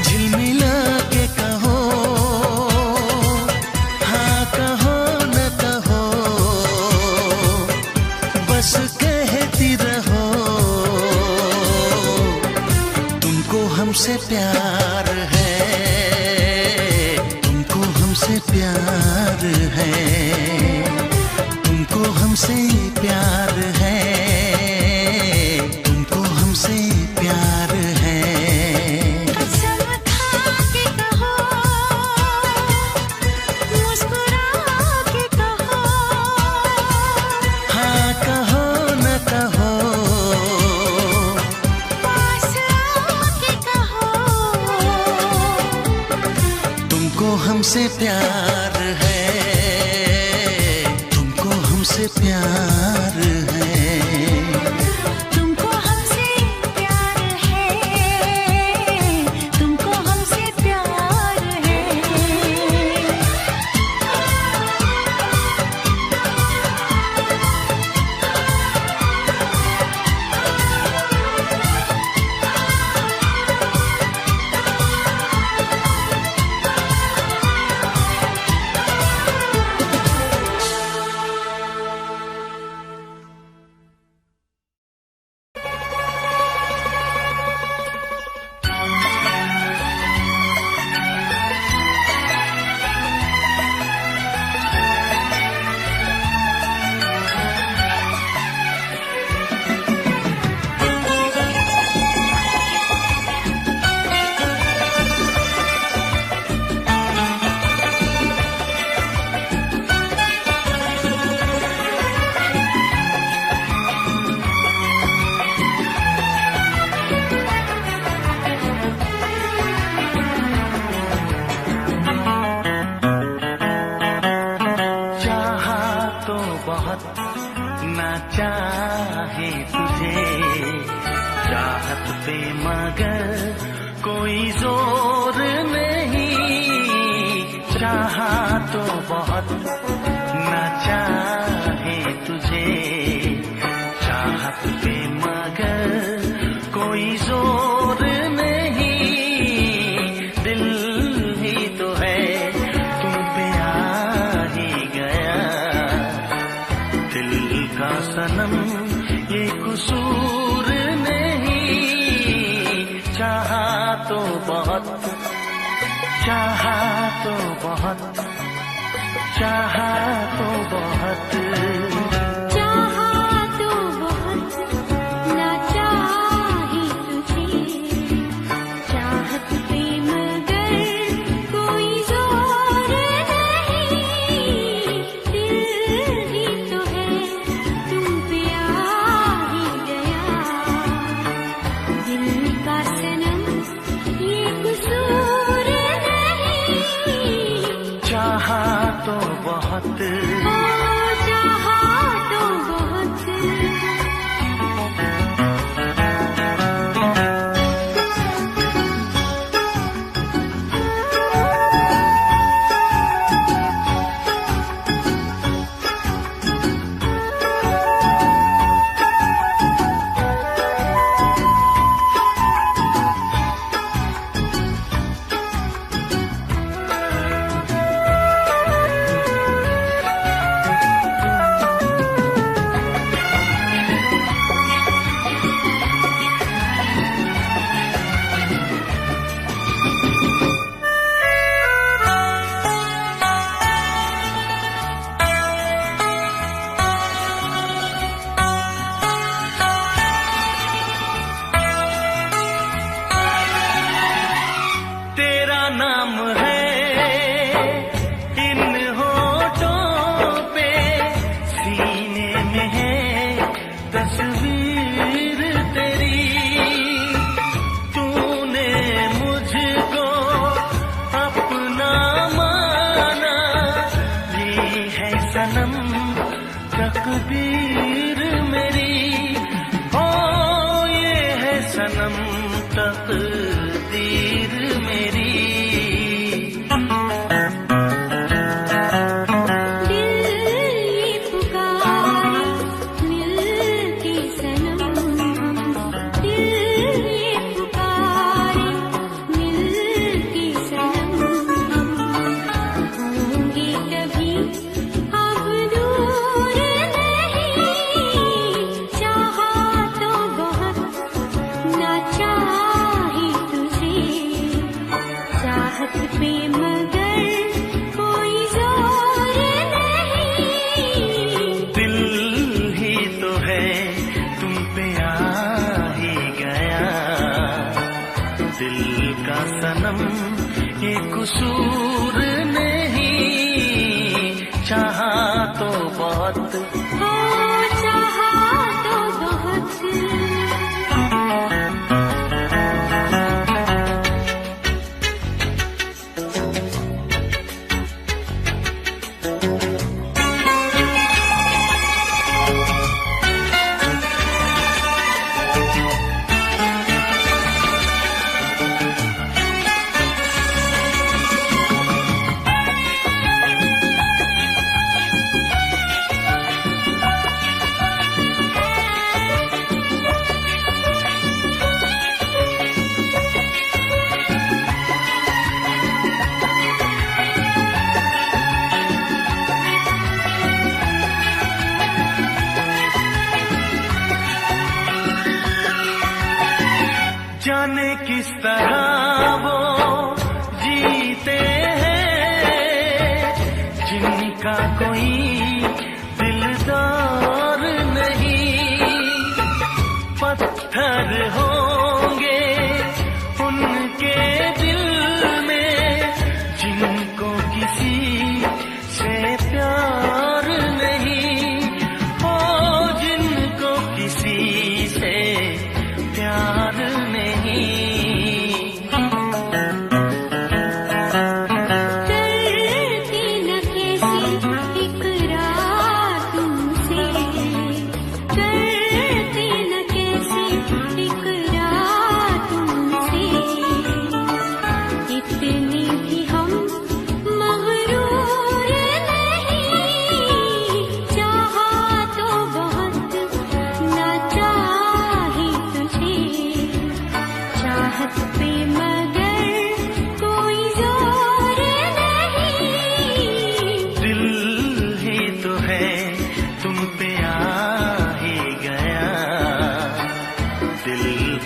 झिलमिला के कहो, हाँ कहो न कहो, बस कहती रहो। तुमको हमसे प्यार है, तुमको हमसे प्यार है, तुमको हमसे प्यार है, हमसे प्यार है। कसम खा के कहो, मुस्कुरा के कहो, हाँ कहो न कहो, पास आके कहो। तुमको हमसे प्यार है, तुमको हमसे प्यार है। चाहे तुझे चाहत पे मगर कोई जोर नहीं, चाहा तो बहुत ना चाहे तुझे चाहत पे मगर कोई जोर नहीं, दिल ही तो है तुम पे आ ही गया, दिल का सनम ये कसूर नहीं, चाहा तो बहुत चाहा तो बहुत चाहा तो बहुत चाहा तो बहुत ना चाहे तुझे चाहत पे मगर कोई जोर नहीं, दिल ही तो है तुम पे आ ही गया, दिल का सनम ये कसूर नहीं, चाहा तो बहुत चाहा तो बहुत। तेरा नाम है इन होठों पे, सीने में है तस्वीर तेरी, तूने मुझको अपना माना, ये है सनम तकदीर मेरी, ओ ये है सनम तकदीर मेरी। दिल ये पुकारे मिल के सनम, दिल ये पुकारे मिल के सनम, होंगे कभी अब दूर नहीं, चाहा तो बहुत ना चाहे तुझे चाहत पे मगर कोई जोर नहीं, दिल ही तो है तुम पे आ ही गया, दिल का सनम ये कसूर नहीं, चाहा तो बहुत हो चाहा तो बहुत। जाने किस तरह वो जीते हैं जिनका कोई दिलदार नहीं, पत्थर होंगे उनके दिल में जिनको किसी से प्यार नहीं, ओ जिनको किसी से प्यार नहीं।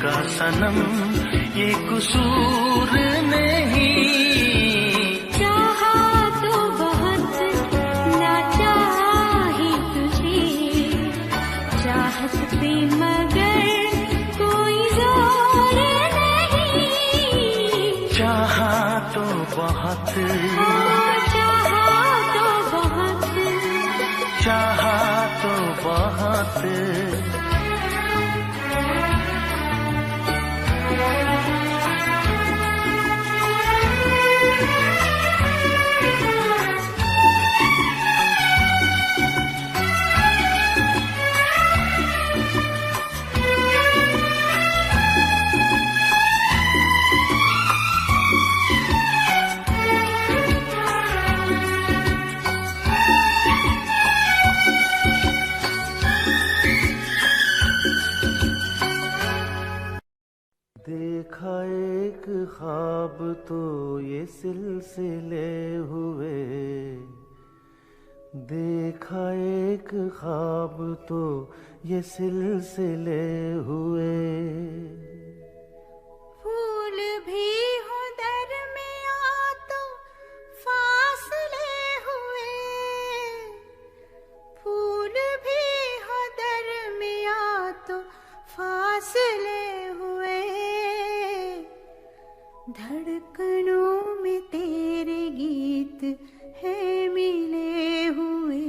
का सनम ये कसूर नहीं। चाहा तो बहुत ना चाही तुझे, चाहत पे मगर कोई जोर नहीं। चाहा तो बहुत, चाहा तो बहुत, चाहा तो बहुत। देखा एक ख्वाब तो ये सिलसिले हुए, देखा एक ख्वाब तो ये सिलसिले हुए। फूल भी हो दरमियां तो फासले हुए, फूल भी हो दरमियां तो फासले हुए। धड़कनों में तेरे गीत है मिले हुए,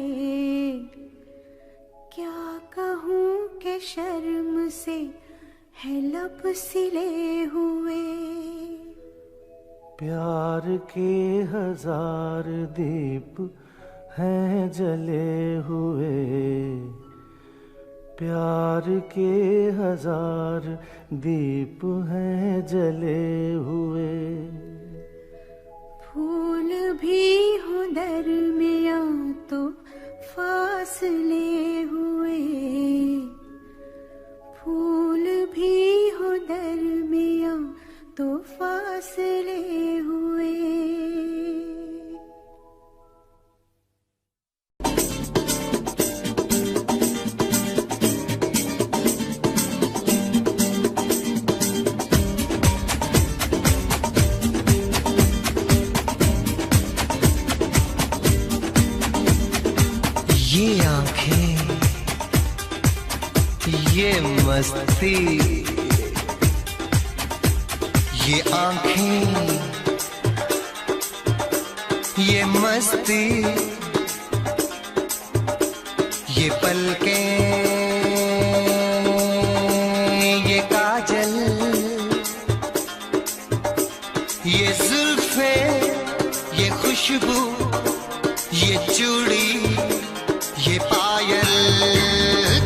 क्या कहूँ कि शर्म से है लब सिले हुए। प्यार के हजार दीप हैं जले हुए, प्यार के हजार दीप हैं जले हुए। फूल भी हो दरमियां तो फासले हुए, फूल भी हो दरमियां तो फासले हुए। ये आंखें, ये मस्ती, ये आंखें, ये मस्ती, ये पलकें, ये काजल, ये जुल्फें, ये खुशबू, ये चूड़ी, ये पायल।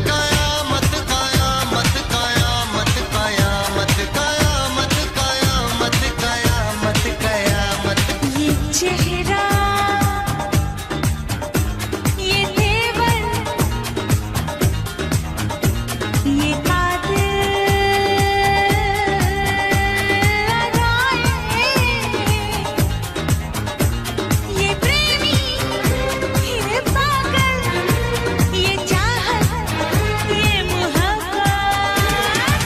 कयामत कयामत कयामत कयामत कयामत कयामत कयामत कयामत। ये चेहरा, ये तेवर, ये कातिल अदाएं, ये प्रेमी, ये पागल, ये चाहत, ये मोहब्बत।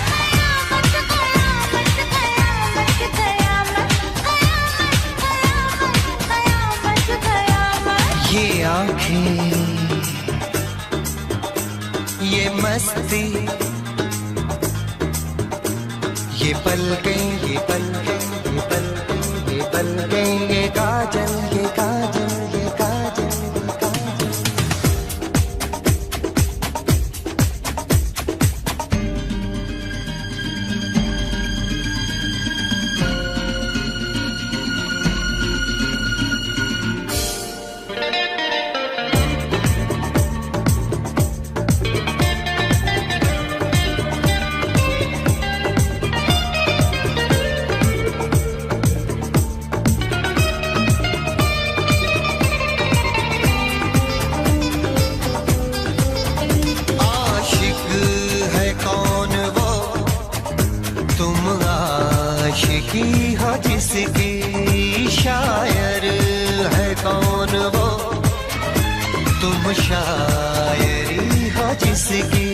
कयामत कयामत कयामत कयामत कयामत कयामत कयामत। ये आंखें, ये मस्ती, ये पलकें, ये पलकें, ये पलकें, ये पलकें, ये काजल, ये काजल, ये काजल, ये काजल। आशिकी हो जिसकी, शायर है कौन वो, तुम शायरी हो जिसकी।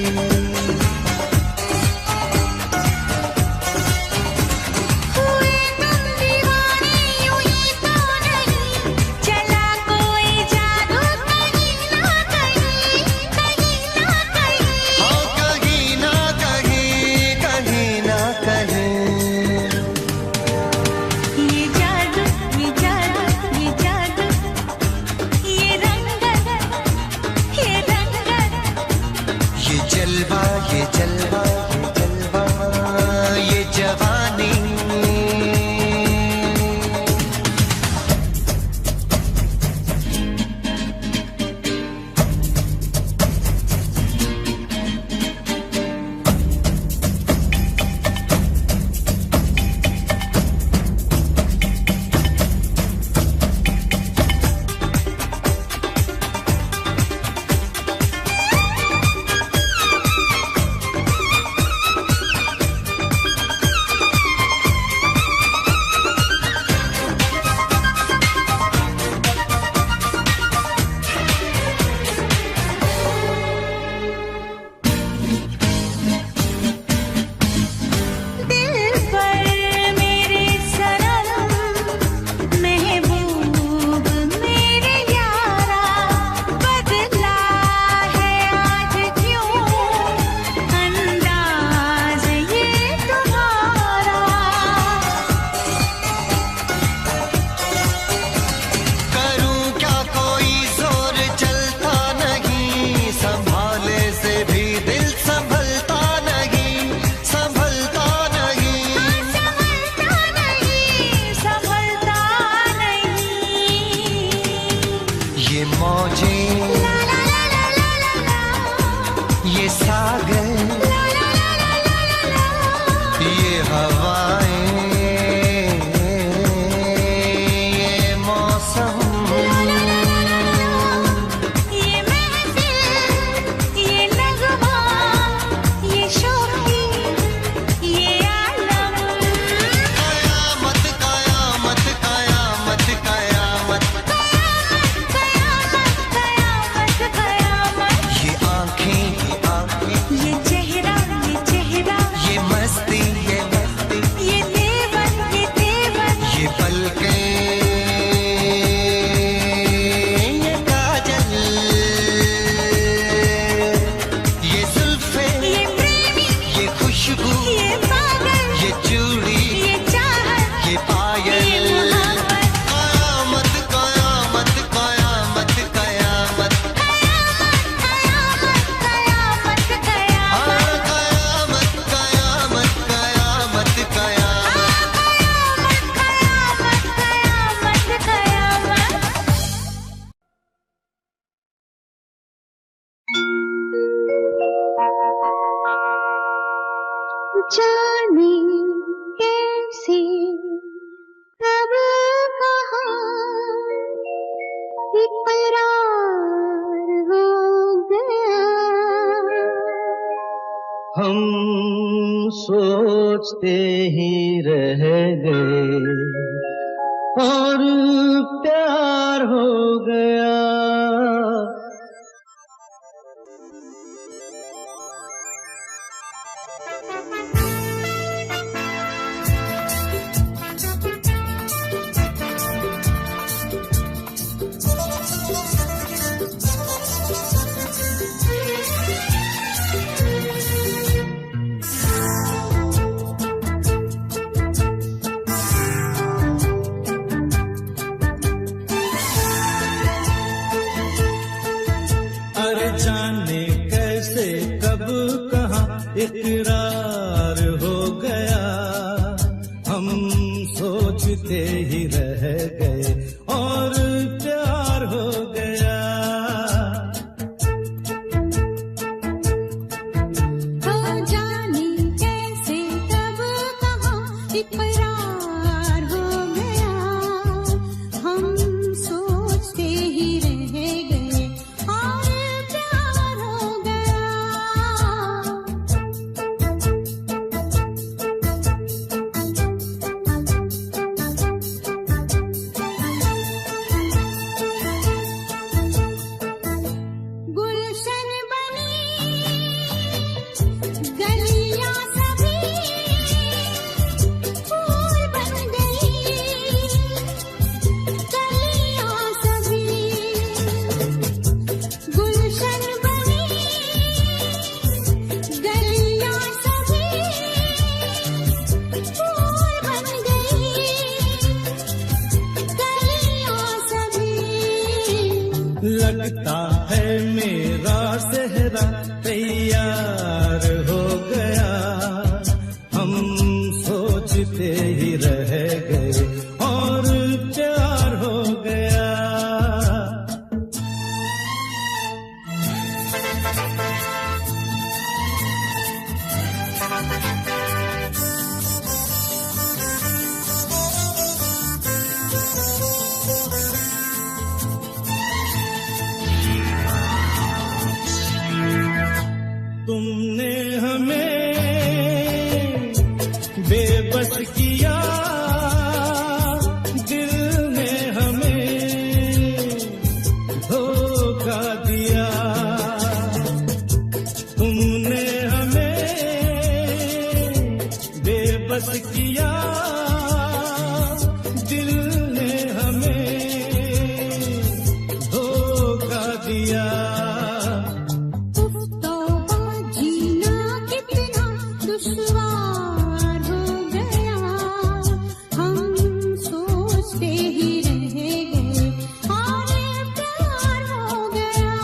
जाने कैसे कब कहाँ इकरार हो गया। हम सोचते ही रह गए और प्यार हो गया। इकरार हो गया। हम सोचते ही रह गए और प्यार हो गया। हो जाने कैसे कब कहाँ इकरार हो गया। हम सोचते ही रह गए और प्यार हो गया। गुलशन बनी गलियां सभी फूल बन गई। गलियां सभी गुलशन बनी गलियां सभी फूल बन गई। गलियां सभी लगता है मेरा सेहरा तैयार हो गया। हम सोचते ही रह गए और प्यार हो गया। तुमने हमें बेबस किया, दिल ने हमें धोखा दिया। तुमने हमें बेबस किया, दिल ने हमें धोखा दिया। दुश्वार हो गया। हम सोचते ही रह गए और प्यार हो गया।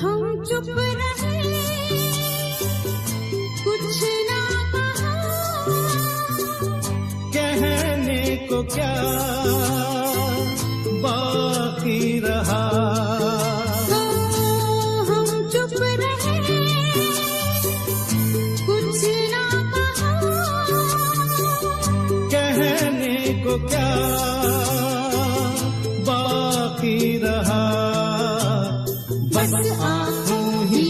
हम चुप रहे, कुछ ना कहा। कहने को क्या बाकी रहा। हम चुप रहे, कुछ ना कहा। कहने को क्या बाकी रहा। बस आँखों ही